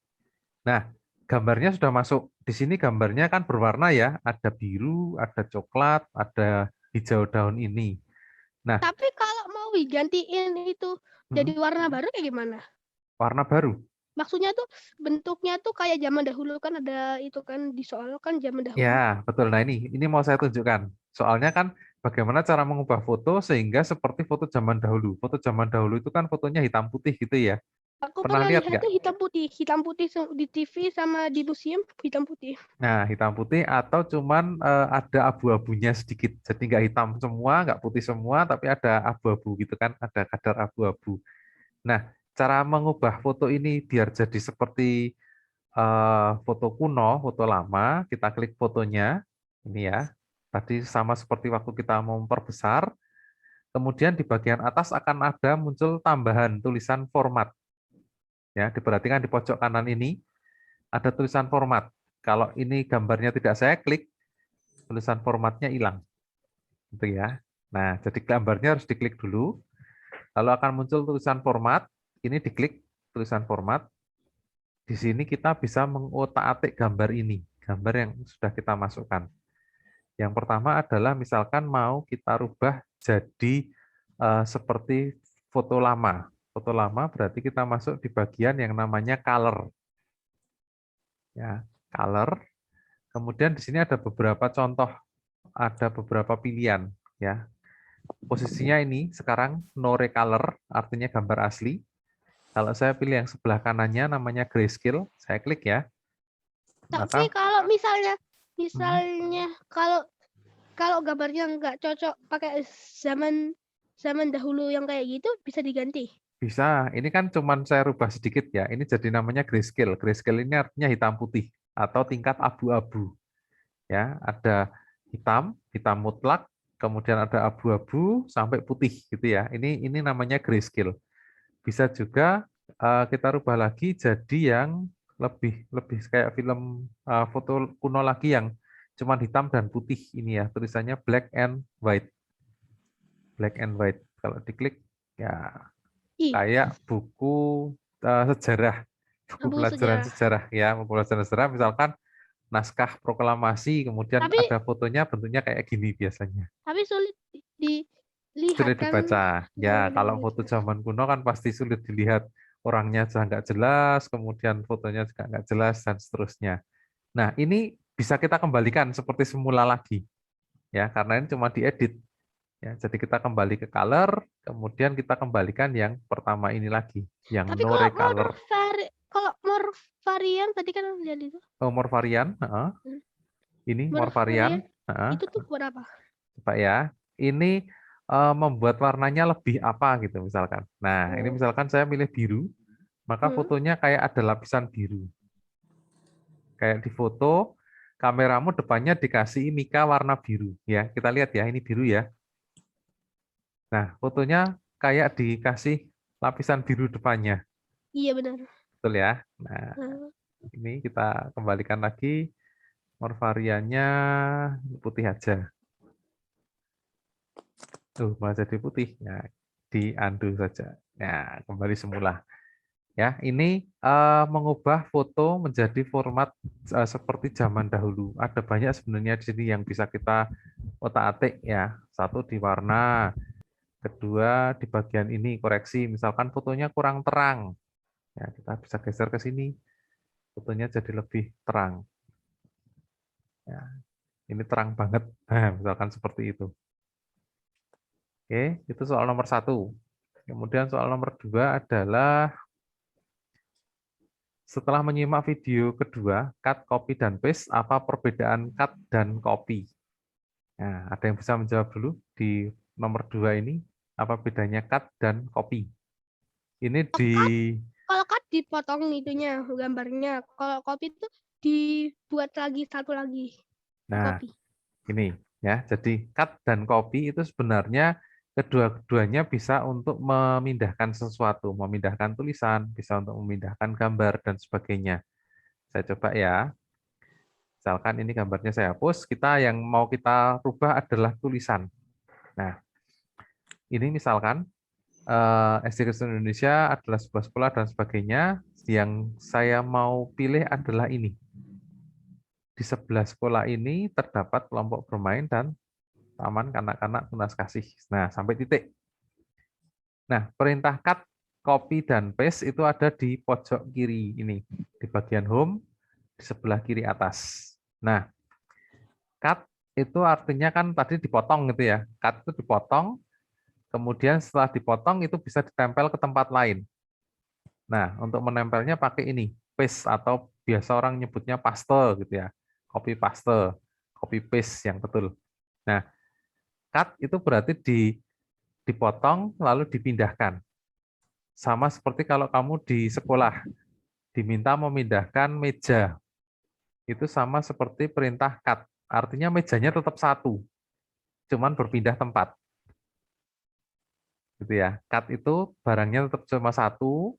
Speaker 1: Nah, gambarnya sudah masuk. Di sini gambarnya kan berwarna ya. Ada biru, ada coklat, ada hijau daun ini. Nah,
Speaker 3: Tapi kalau mau digantiin itu jadi warna baru kayak gimana?
Speaker 1: warna baru.
Speaker 3: Maksudnya tuh bentuknya tuh kayak zaman dahulu kan ada itu kan di soal kan zaman dahulu.
Speaker 1: Ya, betul. Nah, ini mau saya tunjukkan. Soalnya kan bagaimana cara mengubah foto sehingga seperti foto zaman dahulu. Foto zaman dahulu itu kan fotonya hitam putih gitu ya.
Speaker 3: Aku
Speaker 1: Pernah
Speaker 3: pernah
Speaker 1: lihat
Speaker 3: lihat
Speaker 1: nggak?
Speaker 3: tuh hitam putih di TV sama di museum hitam putih.
Speaker 1: Nah, hitam putih atau cuman ada abu-abunya sedikit. Jadi nggak hitam semua, nggak putih semua, tapi ada abu-abu gitu kan, ada kadar abu-abu. Nah, cara mengubah foto ini biar jadi seperti foto kuno, foto lama, kita klik fotonya, ini ya. Tadi sama seperti waktu kita mau memperbesar, kemudian di bagian atas akan ada muncul tambahan tulisan format. Ya, diperhatikan di pojok kanan ini ada tulisan format. Kalau ini gambarnya tidak saya klik, tulisan formatnya hilang. Gitu ya. Nah, jadi gambarnya harus diklik dulu. Lalu akan muncul tulisan format, ini diklik tulisan format. Di sini kita bisa mengotak-atik gambar ini, gambar yang sudah kita masukkan. Yang pertama adalah misalkan mau kita rubah jadi seperti foto lama. Foto lama berarti kita masuk di bagian yang namanya color. Ya, color. Kemudian di sini ada beberapa contoh, ada beberapa pilihan. Ya, posisinya ini sekarang no recolor, artinya gambar asli. Kalau saya pilih yang sebelah kanannya namanya grayscale, saya klik ya.
Speaker 3: Tapi
Speaker 1: Maka
Speaker 3: kalau misalnya kalau gambarnya nggak cocok pakai zaman dahulu yang kayak gitu bisa diganti.
Speaker 1: bisa, ini kan cuman saya rubah sedikit ya. Ini jadi namanya grayscale. Grayscale ini artinya hitam putih atau tingkat abu-abu. Ya, ada hitam, hitam mutlak, kemudian ada abu-abu sampai putih gitu ya. Ini namanya grayscale. Bisa juga kita rubah lagi jadi yang lebih lebih kayak film foto kuno lagi yang cuman hitam dan putih ini ya. Tulisannya black and white. Black and white. Kalau diklik ya
Speaker 3: Ih,
Speaker 1: kayak buku sejarah, buku
Speaker 3: abu
Speaker 1: pelajaran
Speaker 3: sejarah.
Speaker 1: sejarah ya, buku pelajaran sejarah misalkan naskah proklamasi, kemudian
Speaker 3: Tapi
Speaker 1: ada fotonya bentuknya kayak gini biasanya.
Speaker 3: sulit dilihat
Speaker 1: Sulit
Speaker 3: kan.
Speaker 1: dibaca. Ya,
Speaker 3: Benar-benar
Speaker 1: kalau
Speaker 3: sulit.
Speaker 1: foto zaman kuno kan pasti sulit dilihat, orangnya sudah nggak jelas, kemudian fotonya juga nggak jelas dan seterusnya. Nah, ini bisa kita kembalikan seperti semula lagi, ya, karena ini cuma diedit. Ya, jadi kita kembali ke color, kemudian kita kembalikan yang pertama ini lagi, yang
Speaker 3: Tapi
Speaker 1: no recolor.
Speaker 3: kalau more varian tadi kan lihat itu.
Speaker 1: More varian,
Speaker 3: Hmm.
Speaker 1: ini more
Speaker 3: More
Speaker 1: varian,
Speaker 3: varian itu tuh buat apa?
Speaker 1: coba ya. Ini membuat warnanya lebih apa gitu misalkan. Nah, ini
Speaker 3: Oh.
Speaker 1: misalkan saya milih biru, maka
Speaker 3: Hmm.
Speaker 1: fotonya kayak ada lapisan biru. Kayak di foto, kameramu depannya dikasih mika warna biru. Ya, kita lihat ya, ini biru ya. Nah, fotonya kayak dikasih lapisan biru depannya.
Speaker 3: Iya benar.
Speaker 1: Betul ya? Nah,
Speaker 3: Nah,
Speaker 1: ini kita kembalikan lagi. More variannya putih aja. Malah jadi putih. Nah, di undo saja. Nah, kembali semula. Ya, ini mengubah foto menjadi format seperti zaman dahulu. Ada banyak sebenarnya di sini yang bisa kita otak-atik ya. Satu di warna, kedua di bagian ini koreksi. Misalkan fotonya kurang terang, ya kita bisa geser ke sini. Fotonya jadi lebih terang. Ya, ini terang banget. Nah, misalkan seperti itu. Oke, itu soal nomor 1. Kemudian soal nomor 2 adalah setelah menyimak video kedua, cut, copy, dan paste, apa perbedaan cut dan copy? Nah, ada yang bisa menjawab dulu di nomor 2 ini, apa bedanya cut dan copy? Ini di,
Speaker 3: kalau cut dipotong itunya gambarnya. Kalau copy itu dibuat lagi satu lagi.
Speaker 1: nah
Speaker 3: Copy.
Speaker 1: ini ya, jadi cut dan copy itu sebenarnya kedua-duanya bisa untuk memindahkan sesuatu, memindahkan tulisan, bisa untuk memindahkan gambar dan sebagainya. Saya coba ya. Misalkan ini gambarnya saya hapus, kita yang mau kita rubah adalah tulisan. Nah, ini misalkan SD Kristen Indonesia adalah sebuah sekolah dan sebagainya, yang saya mau pilih adalah ini. Di sebelah sekolah ini terdapat kelompok bermain dan taman kanak-kanak tunas kasih. Nah, sampai titik. Nah, perintah cut, copy, dan paste itu ada di pojok kiri ini, di bagian home, di sebelah kiri atas. Nah, cut itu artinya kan tadi dipotong gitu ya. Cut itu dipotong, kemudian setelah dipotong itu bisa ditempel ke tempat lain. Nah, untuk menempelnya pakai ini, paste atau biasa orang nyebutnya paste gitu ya. Copy paste, copy paste yang betul. Nah, cut itu berarti dipotong lalu dipindahkan. Sama seperti kalau kamu di sekolah. diminta memindahkan meja. Itu sama seperti perintah cut. Artinya mejanya tetap satu, cuman berpindah tempat. Gitu ya. Cut itu barangnya tetap cuma satu,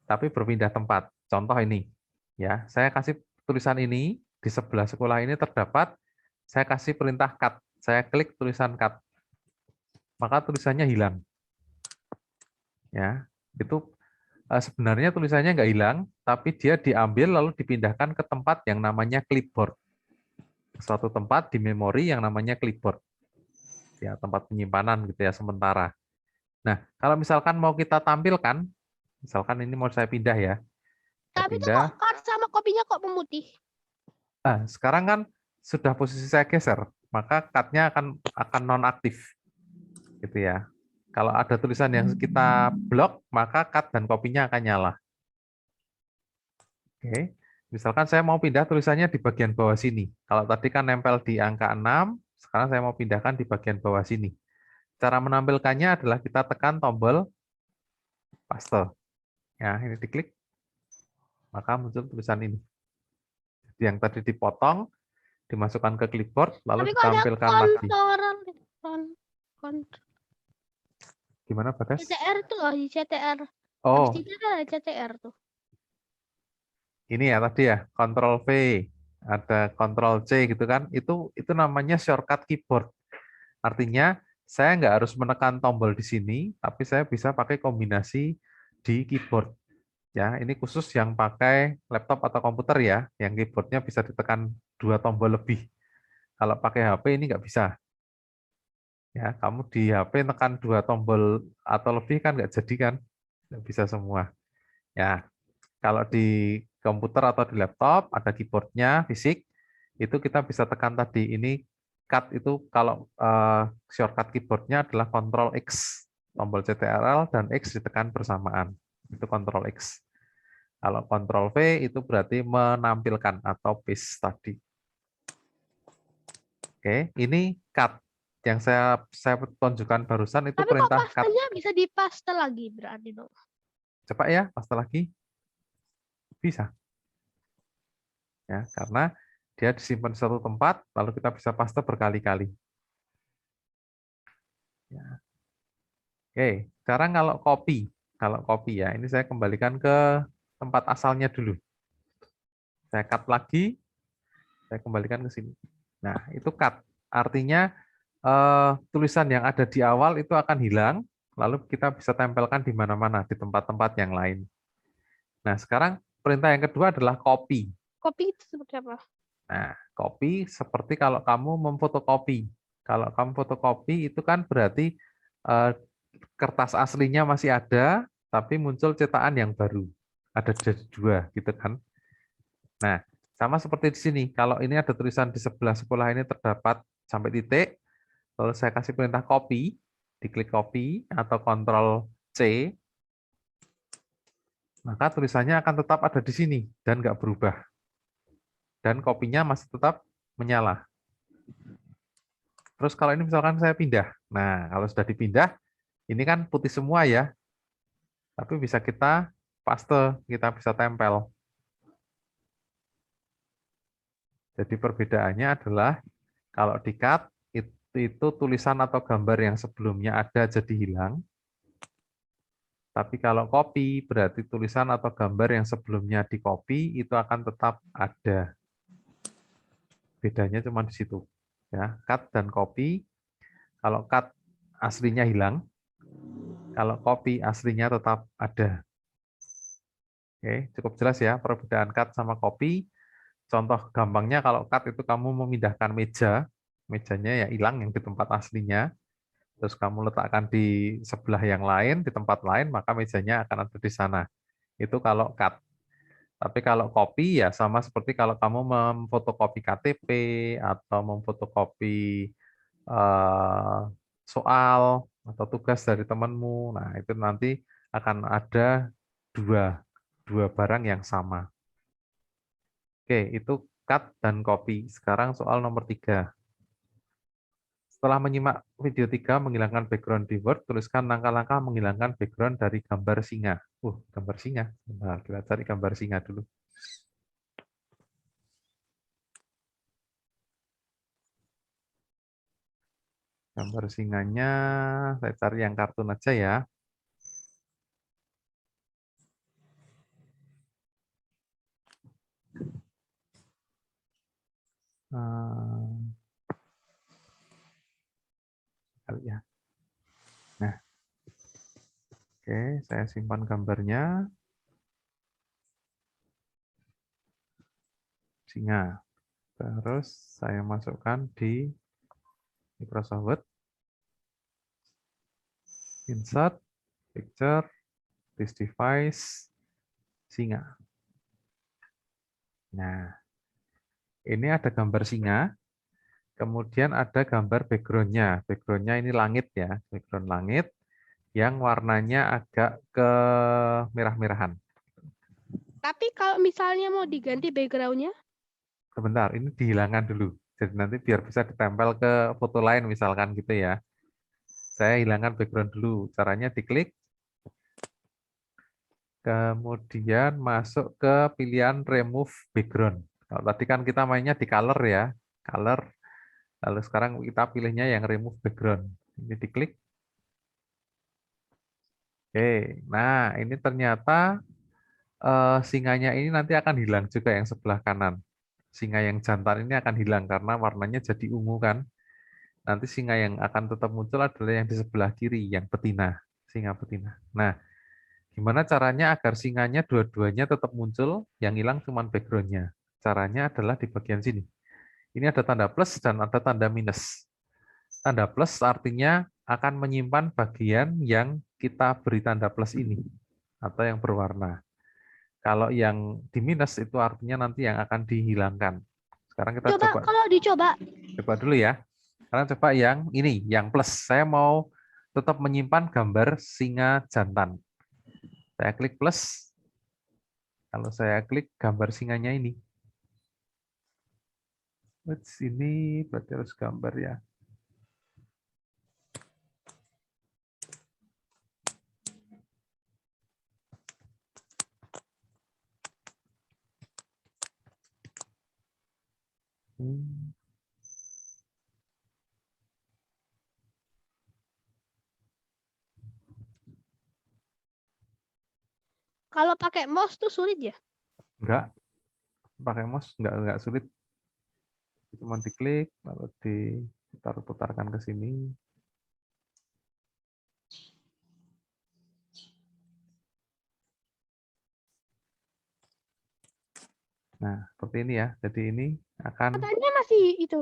Speaker 1: tapi berpindah tempat. Contoh ini, ya, saya kasih tulisan ini di sebelah sekolah ini terdapat, saya kasih perintah cut, saya klik tulisan cut, maka tulisannya hilang. Ya, itu sebenarnya tulisannya nggak hilang, tapi dia diambil lalu dipindahkan ke tempat yang namanya clipboard. Suatu tempat di memori yang namanya clipboard. Ya, tempat penyimpanan gitu ya sementara. Nah, kalau misalkan mau kita tampilkan, misalkan ini mau saya pindah ya. Saya
Speaker 3: Tapi itu
Speaker 1: pindah.
Speaker 3: kok cut sama kopinya kok memutih?
Speaker 1: Sekarang kan sudah posisi saya geser, maka cut-nya akan nonaktif. Gitu ya. Kalau ada tulisan yang kita blok, maka cut dan kopinya akan nyala. Oke. Misalkan saya mau pindah tulisannya di bagian bawah sini. Kalau tadi kan nempel di angka 6, sekarang saya mau pindahkan di bagian bawah sini. Cara menampilkannya adalah kita tekan tombol paste. Ya, ini diklik, maka muncul tulisan ini. Yang tadi dipotong, dimasukkan ke clipboard, lalu
Speaker 3: Tapi kok ada
Speaker 1: ditampilkan lagi.
Speaker 3: kontrol
Speaker 1: Gimana, Bagas?
Speaker 3: CTR tuh loh, di CTR.
Speaker 1: Oh,
Speaker 3: Habis itu ada CTR tuh.
Speaker 1: ini ya tadi ya, Ctrl V, ada Ctrl C gitu kan, itu namanya shortcut keyboard. Artinya saya nggak harus menekan tombol di sini, tapi saya bisa pakai kombinasi di keyboard. Ya, ini khusus yang pakai laptop atau komputer ya, yang keyboardnya bisa ditekan 2 tombol lebih. Kalau pakai HP ini nggak bisa. Ya, kamu di HP tekan 2 tombol atau lebih kan nggak jadi kan, nggak bisa semua. Ya, kalau di komputer atau di laptop ada keyboardnya fisik, itu kita bisa tekan tadi. Ini cut itu kalau shortcut keyboardnya adalah Ctrl X, tombol CTRL dan X ditekan bersamaan. Itu Ctrl X. Kalau Ctrl V itu berarti menampilkan atau paste tadi. Oke, ini cut. Yang saya tunjukkan barusan itu
Speaker 3: Tapi kok
Speaker 1: perintah cut.
Speaker 3: pastanya bisa dipaste lagi berarti dong?
Speaker 1: Coba ya, paste lagi. Bisa. Ya, karena dia disimpan di satu tempat, lalu kita bisa paste berkali-kali. Ya. Oke, sekarang kalau copy ya, ini saya kembalikan ke tempat asalnya dulu. Saya cut lagi, saya kembalikan ke sini. Nah, itu cut. Artinya tulisan yang ada di awal itu akan hilang, lalu kita bisa tempelkan di mana-mana, di tempat-tempat yang lain. Nah, sekarang perintah yang kedua adalah copy.
Speaker 3: Kopi itu seperti apa?
Speaker 1: Nah, copy seperti kalau kamu memfotokopi. Kalau kamu fotokopi itu kan berarti kertas aslinya masih ada, tapi muncul cetakan yang baru. Ada dua, gitu kan. Nah, sama seperti di sini. Kalau ini ada tulisan di sebelah sekolah ini terdapat sampai titik, lalu saya kasih perintah copy, diklik copy atau Ctrl C, maka tulisannya akan tetap ada di sini dan nggak berubah. Dan kopinya masih tetap menyala. Terus kalau ini misalkan saya pindah. Nah, kalau sudah dipindah, ini kan putih semua ya. Tapi bisa kita paste, kita bisa tempel. Jadi perbedaannya adalah kalau di cut, itu tulisan atau gambar yang sebelumnya ada jadi hilang. Tapi kalau copy, berarti tulisan atau gambar yang sebelumnya di copy itu akan tetap ada. Bedanya cuma di situ. Ya, cut dan copy. Kalau cut aslinya hilang, kalau copy aslinya tetap ada. Oke, cukup jelas ya perbedaan cut sama copy. Contoh gampangnya kalau cut itu kamu memindahkan meja, mejanya ya hilang yang di tempat aslinya, terus kamu letakkan di sebelah yang lain, di tempat lain, maka mejanya akan ada di sana. Itu kalau cut. Tapi kalau copy ya sama seperti kalau kamu memfotokopi KTP atau memfotokopi soal atau tugas dari temanmu. Nah, itu nanti akan ada dua barang yang sama. Oke, itu cut dan copy. Sekarang soal nomor 3. Setelah menyimak video 3 menghilangkan background di Word, tuliskan langkah-langkah menghilangkan background dari gambar singa. Gambar singa. Nah, kita cari gambar singa dulu. Gambar singanya, saya cari yang kartun aja ya. Ya. Nah, oke, saya simpan gambarnya. Singa. Terus saya masukkan di Microsoft Word. Insert, picture, this device, singa. Nah, ini ada gambar singa. Kemudian ada gambar background-nya. Background-nya ini langit ya, background langit yang warnanya agak ke merah-merahan.
Speaker 3: Tapi kalau misalnya mau diganti background-nya,
Speaker 1: Sebentar, ini dihilangkan dulu. Jadi nanti biar bisa ditempel ke foto lain misalkan gitu ya. Saya hilangkan background dulu. Caranya diklik, kemudian masuk ke pilihan remove background. Kalau tadi kan kita mainnya di color ya, color. Lalu sekarang kita pilihnya yang remove background. Ini diklik. Oke, nah ini ternyata singanya ini nanti akan hilang juga yang sebelah kanan. Singa yang jantan ini akan hilang karena warnanya jadi ungu kan. Nanti singa yang akan tetap muncul adalah yang di sebelah kiri, yang betina, singa betina. Nah, gimana caranya agar singanya dua-duanya tetap muncul, yang hilang cuma background-nya? Caranya adalah di bagian sini. Ini ada tanda plus dan ada tanda minus. Tanda plus artinya akan menyimpan bagian yang kita beri tanda plus ini, atau yang berwarna. Kalau yang di minus itu artinya nanti yang akan dihilangkan. Sekarang kita coba.
Speaker 3: kalau dicoba.
Speaker 1: Coba dulu ya. Sekarang coba yang ini, yang plus. Saya mau tetap menyimpan gambar singa jantan. Saya klik plus. Kalau saya klik gambar singanya ini. Ini berarti harus gambar ya.
Speaker 3: Kalau pakai mouse tuh sulit ya?
Speaker 1: Enggak, pakai mouse enggak sulit. Cuma diklik, lalu diputar-putarkan ke sini. Nah, seperti ini ya. Jadi ini akan,
Speaker 3: Katanya masih itu.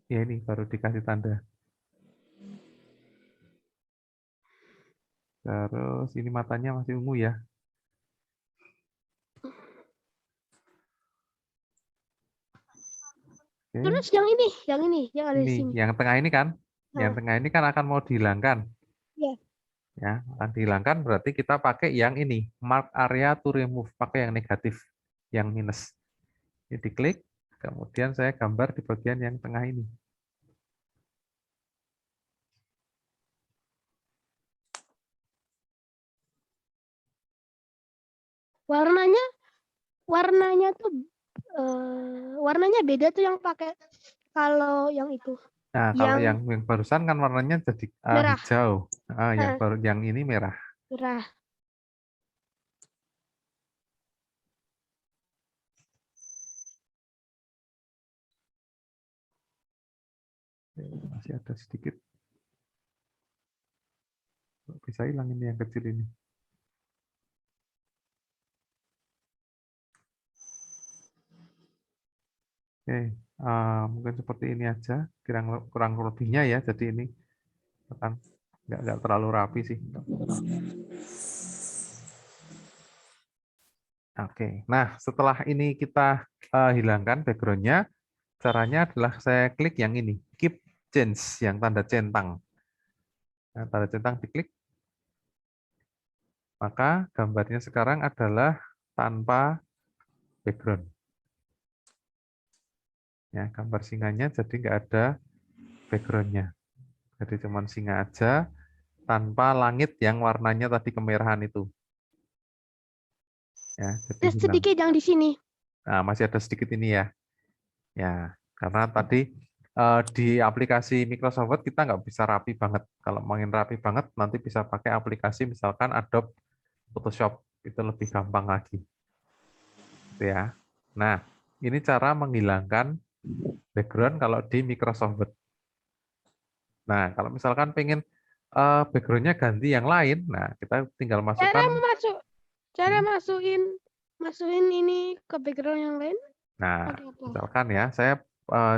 Speaker 1: ya ini baru dikasih tanda. Terus ini matanya masih ungu ya. Oke.
Speaker 3: Terus yang ini yang ada di
Speaker 1: Ini,
Speaker 3: sini.
Speaker 1: yang tengah ini kan, yang
Speaker 3: Nah,
Speaker 1: tengah ini kan akan mau dihilangkan.
Speaker 3: ya.
Speaker 1: Ya, akan dihilangkan berarti kita pakai yang ini, mark area to remove, pakai yang negatif, yang minus. Ini diklik, kemudian saya gambar di bagian yang tengah ini.
Speaker 3: Warnanya tuh warnanya beda tuh yang pakai kalau yang itu.
Speaker 1: Nah, kalau
Speaker 3: Yang
Speaker 1: yang barusan kan warnanya jadi
Speaker 3: merah.
Speaker 1: hijau.
Speaker 3: Nah,
Speaker 1: Yang ini merah.
Speaker 3: merah.
Speaker 1: Masih ada sedikit. Bisa hilang ini yang kecil ini. Oke, mungkin seperti ini aja, kurang lebihnya ya. Jadi ini akan nggak terlalu rapi sih. Oke, nah setelah ini kita hilangkan background-nya, caranya adalah saya klik yang ini, keep change, yang tanda centang. Nah, tanda centang diklik, maka gambarnya sekarang adalah tanpa background. Ya, gambar singanya jadi nggak ada background-nya. Jadi cuman singa aja tanpa langit yang warnanya tadi kemerahan itu. Ya, jadi
Speaker 3: Ada
Speaker 1: hilang.
Speaker 3: sedikit yang di sini.
Speaker 1: Nah, masih ada sedikit ini ya. Ya, karena tadi di aplikasi Microsoft Word kita nggak bisa rapi banget. Kalau ingin rapi banget, nanti bisa pakai aplikasi misalkan Adobe Photoshop. Itu lebih gampang lagi. Gitu ya. Nah, ini cara menghilangkan background kalau di Microsoft Word. Nah, kalau misalkan pengen background-nya ganti yang lain, nah kita tinggal masukkan.
Speaker 3: Cara masukin ini ke background yang lain.
Speaker 1: Nah,
Speaker 3: Pakai apa?
Speaker 1: misalkan ya, saya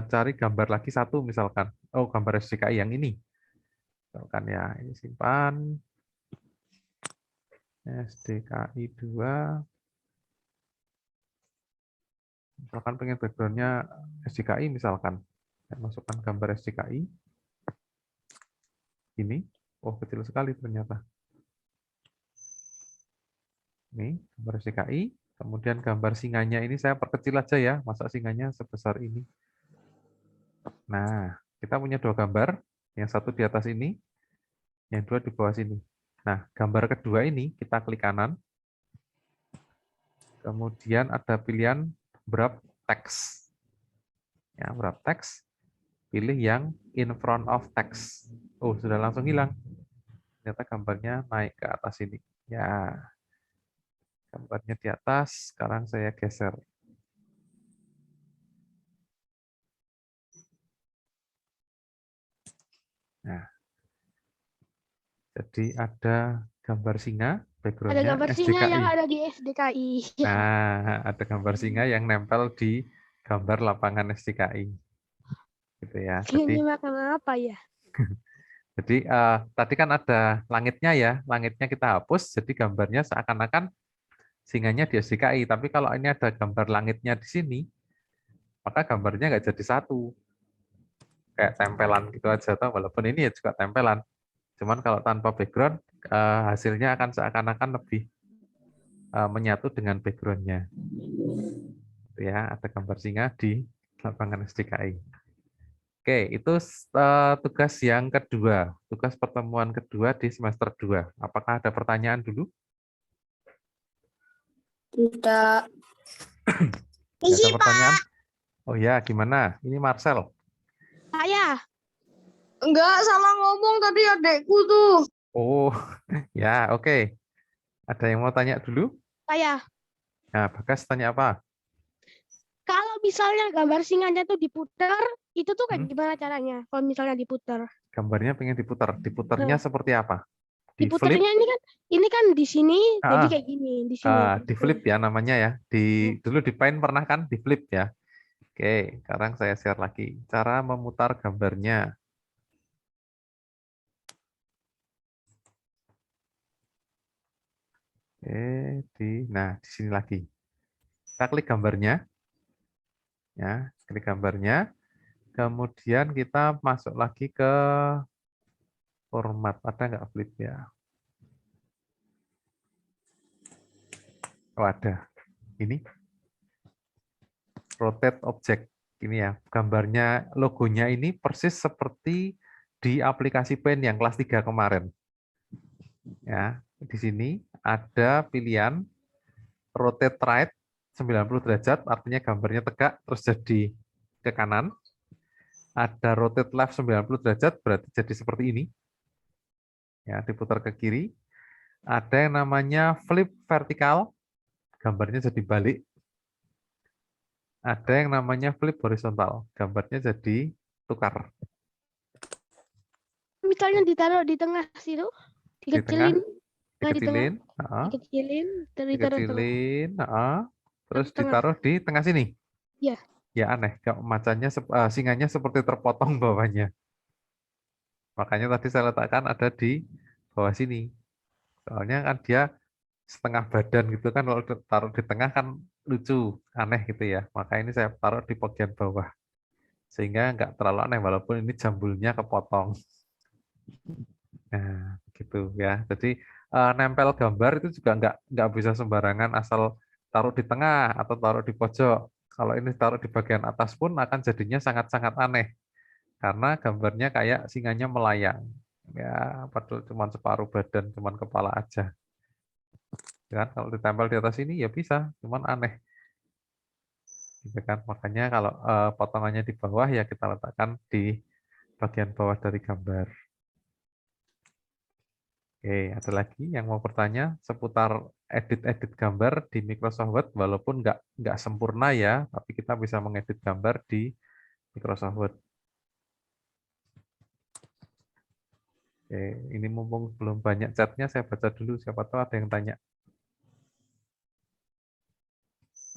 Speaker 1: cari gambar lagi satu misalkan. Oh, gambar SDKI yang ini. Misalkan ya, ini simpan. SDKI 2. Misalkan pengen background-nya SDKI misalkan. Saya masukkan gambar SDKI. Ini. Oh, kecil sekali ternyata. Ini gambar SDKI. Kemudian gambar singanya ini saya perkecil aja ya. Masa singanya sebesar ini. Nah, kita punya dua gambar. Yang satu di atas ini. Yang dua di bawah sini. Nah, gambar kedua ini kita klik kanan. Kemudian ada pilihan wrap text. Ya, wrap text. Pilih yang in front of text. Oh, sudah langsung hilang. Ternyata gambarnya naik ke atas ini. Ya, gambarnya di atas. Sekarang saya geser. Nah, jadi ada gambar singa,
Speaker 3: Ada
Speaker 1: background-nya
Speaker 3: gambar singa yang
Speaker 1: SDKI.
Speaker 3: ada di SDKI.
Speaker 1: Nah, ada gambar singa yang nempel di gambar lapangan SDKI. Gitu ya.
Speaker 3: Ini makan apa ya?
Speaker 1: Jadi tadi kan ada langitnya ya, langitnya kita hapus, jadi gambarnya seakan-akan singanya di SDKI. Tapi kalau ini ada gambar langitnya di sini, maka gambarnya nggak jadi satu. Kayak tempelan gitu aja, atau walaupun ini ya juga tempelan. Cuman kalau tanpa background, hasilnya akan seakan-akan lebih menyatu dengan background-nya. Ya, ada gambar singa di lapangan SDKI. Oke, itu tugas yang kedua, tugas pertemuan kedua di semester 2. Apakah ada pertanyaan dulu?
Speaker 4: Tidak.
Speaker 1: Ada pertanyaan? Oh ya, gimana? Ini Marcel.
Speaker 3: Saya.
Speaker 4: Enggak, salah ngomong tadi adekku tuh.
Speaker 1: Oh, ya, oke. Ada yang mau tanya dulu?
Speaker 3: Saya.
Speaker 1: Nah, Bagas tanya apa?
Speaker 3: Kalau misalnya gambar singanya tuh diputar, itu tuh kayak
Speaker 1: Hmm?
Speaker 3: gimana caranya? Kalau misalnya diputar.
Speaker 1: Gambarnya pengen diputar. Diputarnya
Speaker 3: Nah,
Speaker 1: seperti apa? Di flip?
Speaker 3: diputarnya ini kan di sini, jadi
Speaker 1: Ah,
Speaker 3: kayak gini di sini.
Speaker 1: di flip ya namanya ya. Dulu di Paint pernah kan di flip ya. Oke, sekarang saya share lagi. Cara memutar gambarnya. Nah, di sini lagi. Kita klik gambarnya. Ya, klik gambarnya. Kemudian kita masuk lagi ke format. Ada nggak flip ya? Oh, ada. Ini. Rotate object. Ini ya, gambarnya, logonya ini persis seperti di aplikasi Paint yang kelas 3 kemarin. Ya, di sini ada pilihan rotate right 90 derajat, artinya gambarnya tegak terus jadi ke kanan. Ada rotate left 90 derajat, berarti jadi seperti ini. Ya, diputar ke kiri. Ada yang namanya flip vertikal, gambarnya jadi balik. Ada yang namanya flip horizontal, gambarnya jadi tukar.
Speaker 3: Misalnya ditaruh di tengah situ,
Speaker 1: Di tengah,
Speaker 3: dikecilin, nah, di tengah,
Speaker 1: dikecilin,
Speaker 3: dikecilin, ditaruh tengah.
Speaker 1: dikecilin, terus
Speaker 3: Tengah.
Speaker 1: ditaruh di tengah sini.
Speaker 3: Iya.
Speaker 1: Ya aneh, macannya singanya seperti terpotong bawahnya. Makanya tadi saya letakkan ada di bawah sini. Soalnya kan dia setengah badan gitu kan, kalau taruh di tengah kan lucu, aneh gitu ya. Maka ini saya taruh di bagian bawah. Sehingga nggak terlalu aneh, walaupun ini jambulnya kepotong. Nah, gitu ya. Jadi nempel gambar itu juga nggak bisa sembarangan asal taruh di tengah atau taruh di pojok. Kalau ini taruh di bagian atas pun akan jadinya sangat-sangat aneh. Karena gambarnya kayak singanya melayang. Ya, padahal cuma separuh badan, cuma kepala aja. Kan kalau ditempel di atas ini ya bisa, cuman aneh. Gitu kan? Makanya kalau potongannya di bawah ya kita letakkan di bagian bawah dari gambar. Oke, ada lagi yang mau bertanya seputar edit-edit gambar di Microsoft Word, walaupun nggak sempurna ya, tapi kita bisa mengedit gambar di Microsoft Word. Oke, ini mumpung belum banyak chatnya, saya baca dulu, siapa tahu ada yang tanya.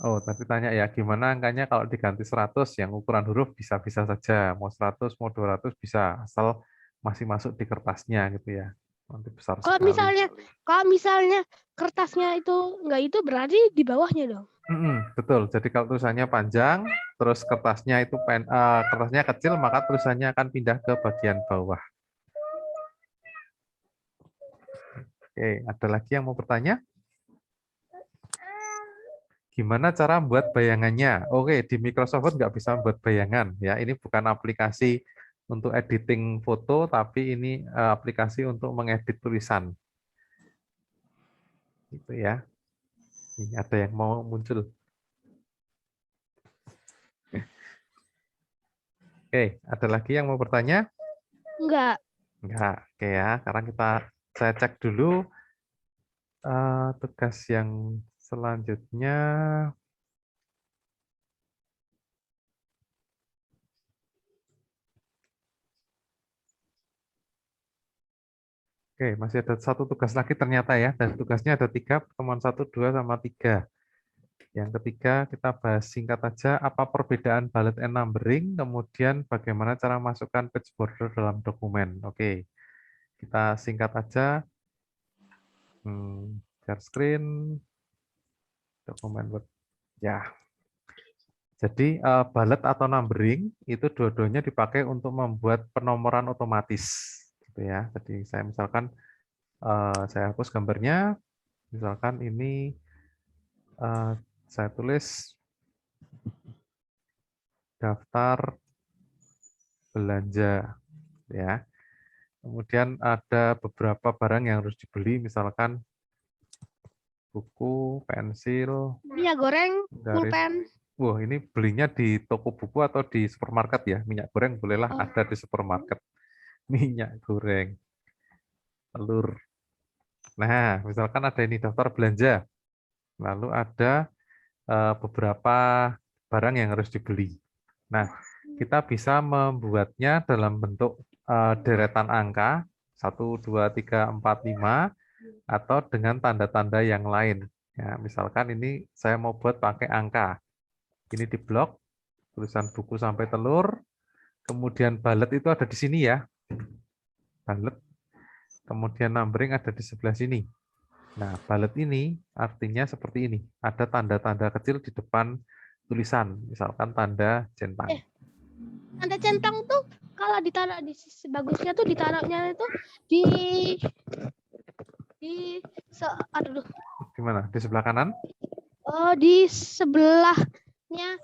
Speaker 1: Oh, tadi tanya ya, gimana angkanya kalau diganti 100, yang ukuran huruf bisa-bisa saja, mau 100, mau 200 bisa, asal masih masuk di kertasnya gitu ya. Nanti besar
Speaker 3: Kalau
Speaker 1: sekali.
Speaker 3: misalnya kertasnya itu enggak itu berarti di bawahnya dong.
Speaker 1: Betul. Jadi kalau tulisannya panjang, terus kertasnya itu kertasnya kecil, maka tulisannya akan pindah ke bagian bawah. Oke, ada lagi yang mau bertanya? Gimana cara membuat bayangannya? Oke, di Microsoft Word nggak bisa membuat bayangan. Ya, ini bukan aplikasi untuk editing foto, tapi ini aplikasi untuk mengedit tulisan. Gitu ya. Ini ada yang mau muncul. Oke, ada lagi yang mau bertanya?
Speaker 3: Enggak.
Speaker 1: Enggak. Oke ya, sekarang saya cek dulu tugas yang selanjutnya. Oke, masih ada satu tugas lagi ternyata ya. Dan tugasnya ada 3, pertemuan 1, 2, sama 3. Yang ketiga, kita bahas singkat aja apa perbedaan bullet and numbering, kemudian bagaimana cara masukkan page border dalam dokumen. Oke, kita singkat aja. Share screen, dokumen Word. Ya, jadi bullet atau numbering itu dua-duanya dipakai untuk membuat penomoran otomatis. Gitu ya. Jadi saya misalkan saya hapus gambarnya, misalkan ini saya tulis daftar belanja, ya. Kemudian ada beberapa barang yang harus dibeli, misalkan buku, pensil,
Speaker 3: Minyak goreng,
Speaker 1: garis.
Speaker 3: pulpen.
Speaker 1: Wah, ini belinya di toko buku atau di supermarket ya? Minyak goreng bolehlah
Speaker 3: Oh.
Speaker 1: ada di supermarket. Minyak goreng, telur. Nah, misalkan ada ini daftar belanja, lalu ada beberapa barang yang harus dibeli. Nah, kita bisa membuatnya dalam bentuk deretan angka 1, 2, 3, 4, 5 atau dengan tanda-tanda yang lain. Ya, misalkan ini saya mau buat pakai angka. Ini di blok, tulisan buku sampai telur, kemudian bullet itu ada di sini ya. Bullet. Kemudian numbering ada di sebelah sini. Nah, bullet ini artinya seperti ini. Ada tanda-tanda kecil di depan tulisan, misalkan tanda centang.
Speaker 3: Tanda centang tuh kalau ditaruh di sisi bagusnya tuh ditaruhnya itu aduh.
Speaker 1: Gimana? Di sebelah kanan?
Speaker 3: Oh, di sebelahnya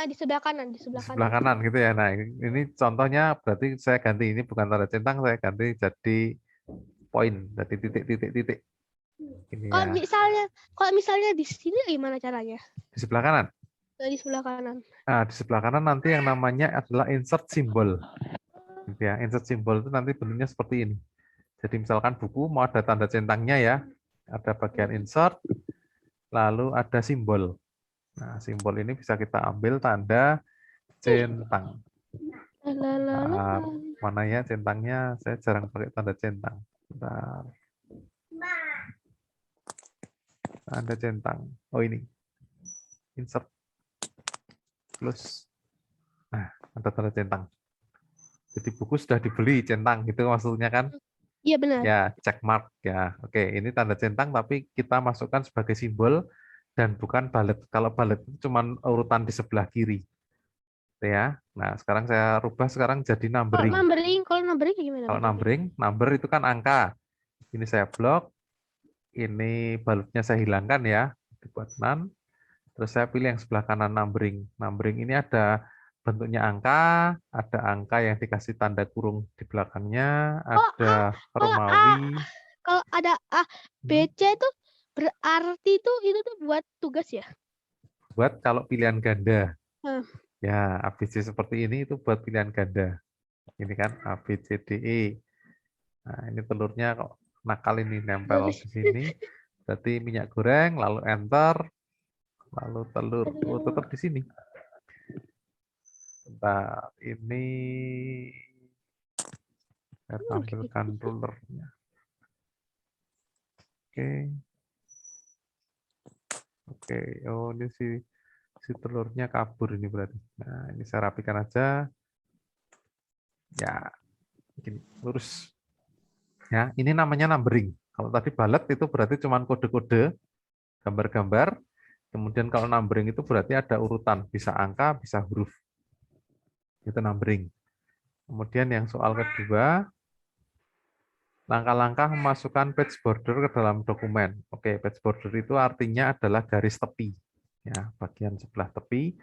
Speaker 3: di sebelah kanan,
Speaker 1: Di sebelah kanan gitu ya. Nah, ini contohnya berarti saya ganti ini bukan tanda centang, saya ganti jadi poin, jadi titik-titik-titik. Ini
Speaker 3: Kalau
Speaker 1: ya.
Speaker 3: misalnya di sini gimana caranya?
Speaker 1: Di sebelah kanan.
Speaker 3: Di sebelah kanan.
Speaker 1: Nah, di sebelah kanan nanti yang namanya adalah insert symbol. Gitu ya. Insert symbol itu nanti bentuknya seperti ini. Jadi misalkan buku mau ada tanda centangnya ya, ada bagian insert, lalu ada simbol. Nah, simbol ini bisa kita ambil tanda centang. Bentar, mana ya centangnya? Saya jarang pakai tanda centang. Bentar. Tanda centang. Oh ini. Insert. Plus. Nah, ada tanda centang. Jadi buku sudah dibeli centang gitu maksudnya kan?
Speaker 3: Iya benar.
Speaker 1: Ya, check mark ya. Oke, ini tanda centang tapi kita masukkan sebagai simbol dan bukan bullet. Kalau bullet itu cuma urutan di sebelah kiri. Ya. Nah, sekarang saya rubah sekarang jadi numbering.
Speaker 3: Kalau numbering gimana?
Speaker 1: Kalau numbering, number itu kan angka. Ini saya blok. Ini bulletnya saya hilangkan ya. Dibuat none. Terus saya pilih yang sebelah kanan numbering. Numbering ini ada bentuknya angka, ada angka yang dikasih tanda kurung di belakangnya,
Speaker 3: Oh,
Speaker 1: ada
Speaker 3: kalau
Speaker 1: Romawi.
Speaker 3: kalau ada A, B, C itu berarti itu tuh buat tugas ya?
Speaker 1: Buat kalau pilihan ganda.
Speaker 3: Hmm.
Speaker 1: Ya, ABC seperti ini itu buat pilihan ganda. Ini kan A, B, C, D, E. Nah, ini telurnya kok nakal ini nempel di sini. Berarti minyak goreng, lalu enter, lalu telur. Oh, tetap di sini. Bentar, ini saya tampilkan rulernya. Oke. Oke, oh ini si telurnya kabur ini berarti. Nah, ini saya rapikan aja. Ya, begini, lurus. Ya, ini namanya numbering. Kalau tadi balet itu berarti cuma kode-kode, gambar-gambar. Kemudian kalau numbering itu berarti ada urutan, bisa angka, bisa huruf. Itu numbering. Kemudian yang soal kedua, langkah-langkah memasukkan page border ke dalam dokumen. Oke, page border itu artinya adalah garis tepi. Ya, bagian sebelah tepi.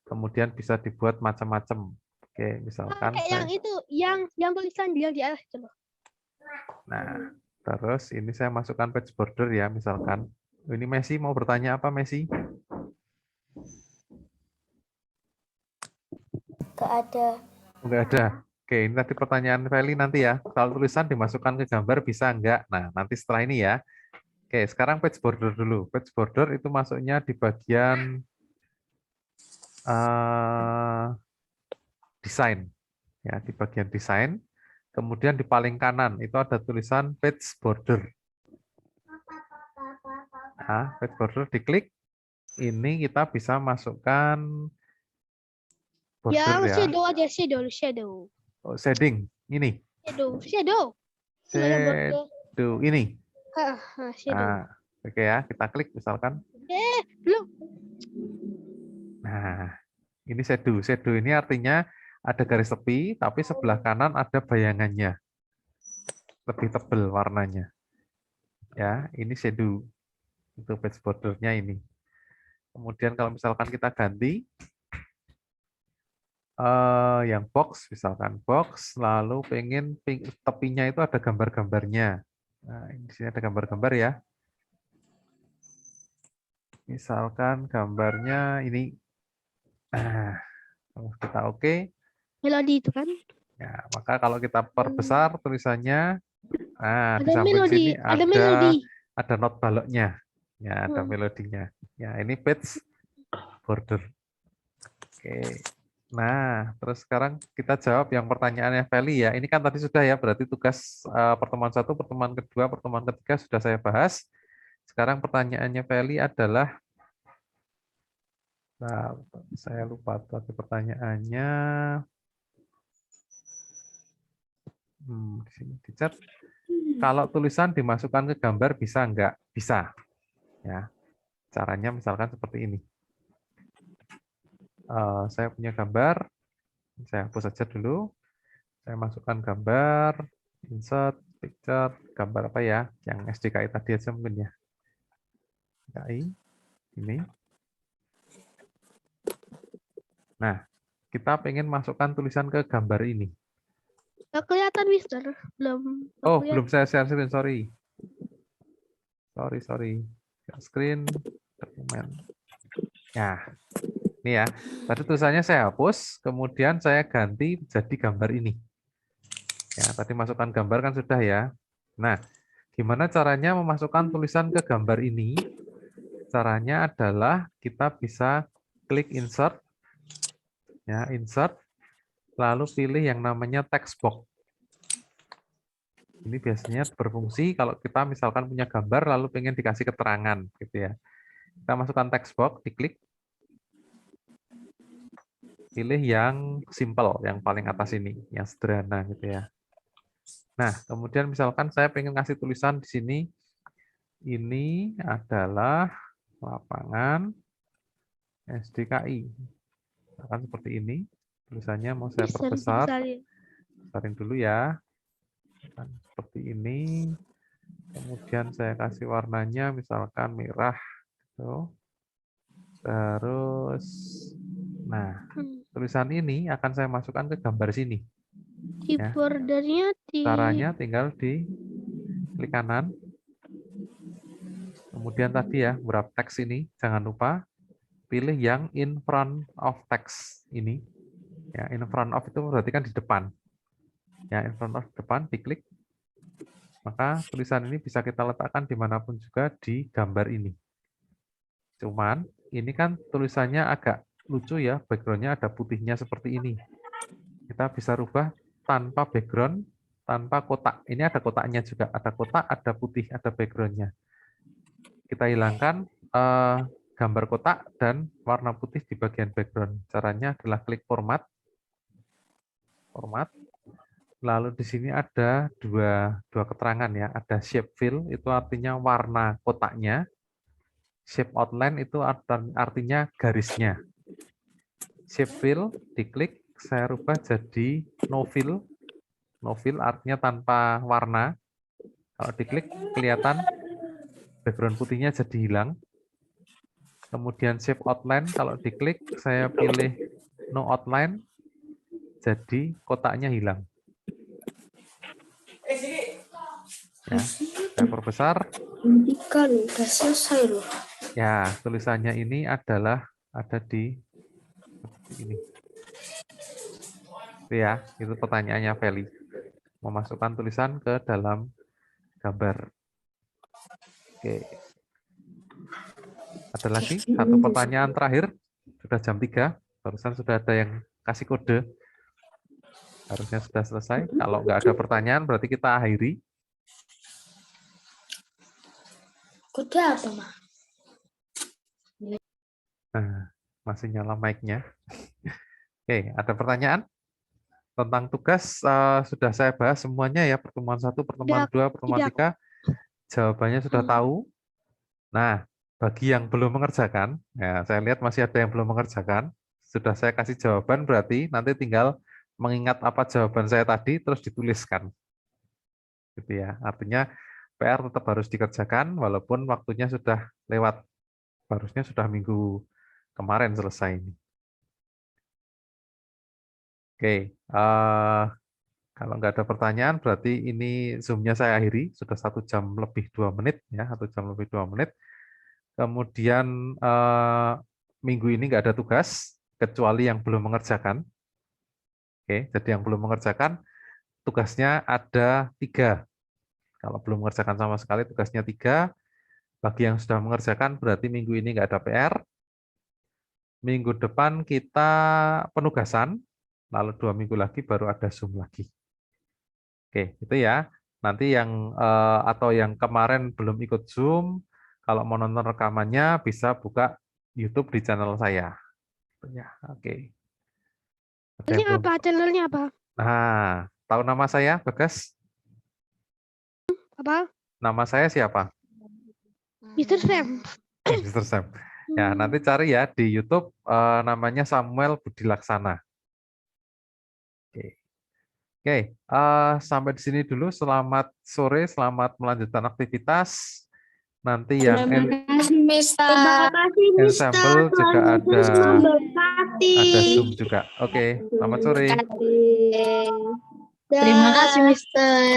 Speaker 1: Kemudian bisa dibuat macam-macam. Oke, misalkan
Speaker 3: Kayak yang itu, yang tulisan dia di atas itu loh.
Speaker 1: Nah, terus ini saya masukkan page border ya, misalkan. Ini Messi mau bertanya apa, Messi?
Speaker 5: Nggak ada.
Speaker 1: Enggak ada. Oke, ini tadi pertanyaan Feli nanti ya. Kalau tulisan dimasukkan ke gambar bisa enggak? Nah, nanti setelah ini ya. Oke, sekarang page border dulu. Page border itu masuknya di bagian desain. Ya, di bagian desain. Kemudian di paling kanan itu ada tulisan page border. Nah, page border diklik. Ini kita bisa masukkan border
Speaker 3: Yang
Speaker 1: ya.
Speaker 3: shadow aja, shadow.
Speaker 1: Oh, shading ini.
Speaker 3: Shadow. Gimana border?
Speaker 1: Shadow ini.
Speaker 3: Shadow.
Speaker 1: Nah, oke ya, kita klik misalkan.
Speaker 3: Belum.
Speaker 1: Nah, ini shadow. Shadow ini artinya ada garis tepi, tapi sebelah kanan ada bayangannya. Lebih tebal warnanya. Ya, ini shadow. Itu page bordernya ini. Kemudian kalau misalkan kita ganti yang box, misalkan box, lalu pengen tepinya itu ada gambar-gambarnya. Nah, di sini ada gambar-gambar ya. Misalkan gambarnya ini. Nah, kalau kita oke.
Speaker 3: Melodi itu kan?
Speaker 1: Ya, maka kalau kita perbesar tulisannya, nah di
Speaker 3: Ada
Speaker 1: samping
Speaker 3: melodi,
Speaker 1: sini
Speaker 3: ada melodi.
Speaker 1: ada not baloknya. Ya, ada melodinya. Ya, ini page border. Oke. Nah, terus sekarang kita jawab yang pertanyaannya Feli ya. Ini kan tadi sudah ya, berarti tugas pertemuan 1, pertemuan kedua, pertemuan ketiga sudah saya bahas. Sekarang pertanyaannya Feli adalah, nah, saya lupa tadi pertanyaannya. Di sini di chat. Kalau tulisan dimasukkan ke gambar bisa enggak? Bisa. Ya. Caranya misalkan seperti ini. Saya punya gambar, saya hapus saja dulu. Saya masukkan gambar, insert, picture, gambar apa ya? Yang SDKI tadi aja mungkin ya. SDKI, ini. Nah, kita pengen masukkan tulisan ke gambar ini.
Speaker 3: Nggak kelihatan, Mister. Belum.
Speaker 1: Oh, belum saya share screen, sorry. Sorry. Share screen, dokumen. Nah, ini ya. Tadi tulisannya saya hapus, kemudian saya ganti jadi gambar ini. Ya, tadi masukkan gambar kan sudah ya. Nah, gimana caranya memasukkan tulisan ke gambar ini? Caranya adalah kita bisa klik insert, ya insert, lalu pilih yang namanya text box. Ini biasanya berfungsi kalau kita misalkan punya gambar lalu pengen dikasih keterangan, gitu ya. Kita masukkan text box, diklik, pilih yang simple, yang paling atas ini, yang sederhana, gitu ya. Nah, kemudian misalkan saya pengen kasih tulisan di sini, ini adalah lapangan SDKI. Misalkan seperti ini, tulisannya mau saya perbesar, besarin dulu ya. Seperti ini, kemudian saya kasih warnanya misalkan merah. Tuh. Terus, nah, tulisan ini akan saya masukkan ke gambar sini.
Speaker 3: Di
Speaker 1: Ya.
Speaker 3: bordernya di
Speaker 1: Caranya tinggal di klik kanan. Kemudian tadi ya, wrap text ini, jangan lupa pilih yang in front of text ini. Ya, in front of itu berarti kan di depan. Ya, in front of depan, diklik. Maka tulisan ini bisa kita letakkan dimanapun juga di gambar ini. Cuman, ini kan tulisannya agak lucu ya, background-nya ada putihnya seperti ini. Kita bisa rubah tanpa background, tanpa kotak. Ini ada kotaknya juga, ada kotak, ada putih, ada background-nya. Kita hilangkan gambar kotak dan warna putih di bagian background. Caranya adalah klik format. Lalu di sini ada dua keterangan ya. Ada shape fill, itu artinya warna kotaknya. Shape outline itu artinya garisnya. Shape fill, diklik, saya rubah jadi no fill. No fill artinya tanpa warna. Kalau diklik, kelihatan background putihnya jadi hilang. Kemudian shape outline, kalau diklik, saya pilih no outline, jadi kotaknya hilang. Ya, saya perbesar.
Speaker 4: Udah selesai loh.
Speaker 1: Ya, tulisannya ini adalah ada di ini. Itu ya, itu pertanyaannya Feli. Memasukkan tulisan ke dalam gambar. Oke. Ada lagi satu pertanyaan terakhir. Sudah jam 3. Barusan sudah ada yang kasih kode. Harusnya sudah selesai. Kalau nggak ada pertanyaan, berarti kita akhiri.
Speaker 4: Kode apa, Ma?
Speaker 1: Nah, masih nyala mic-nya. Oke, ada pertanyaan? Tentang tugas sudah saya bahas semuanya ya. Pertemuan 1, pertemuan 2, pertemuan 3. Jawabannya sudah tahu. Nah, bagi yang belum mengerjakan, ya saya lihat masih ada yang belum mengerjakan. Sudah saya kasih jawaban, berarti nanti tinggal mengingat apa jawaban saya tadi, terus dituliskan. Gitu ya. Artinya PR tetap harus dikerjakan, walaupun waktunya sudah lewat. Harusnya sudah minggu kemarin selesai ini. Oke, kalau nggak ada pertanyaan, berarti ini Zoom-nya saya akhiri. Sudah 1 jam lebih 2 menit, ya, 1 jam lebih 2 menit. Kemudian minggu ini nggak ada tugas, kecuali yang belum mengerjakan. Oke, jadi yang belum mengerjakan, tugasnya ada 3. Kalau belum mengerjakan sama sekali, tugasnya 3. Bagi yang sudah mengerjakan, berarti minggu ini nggak ada PR. Minggu depan kita penugasan, lalu 2 minggu lagi baru ada Zoom lagi. Oke, itu ya. Nanti yang atau yang kemarin belum ikut Zoom, kalau mau nonton rekamannya bisa buka YouTube di channel saya. Ya, oke.
Speaker 3: Ini apa? Channelnya apa?
Speaker 1: Nah, tahu nama saya, Bagas?
Speaker 3: Apa?
Speaker 1: Nama saya siapa?
Speaker 3: Mr. Sam.
Speaker 1: Mr. Sam. Ya, nanti cari ya di YouTube namanya Samuel Budi Laksana. Oke. Oke, sampai di sini dulu. Selamat sore, selamat melanjutkan aktivitas. Nanti yang
Speaker 4: Terima kasih, Mister.
Speaker 1: ensemble juga ada Zoom juga. Oke, selamat sore.
Speaker 4: Terima kasih, Mister.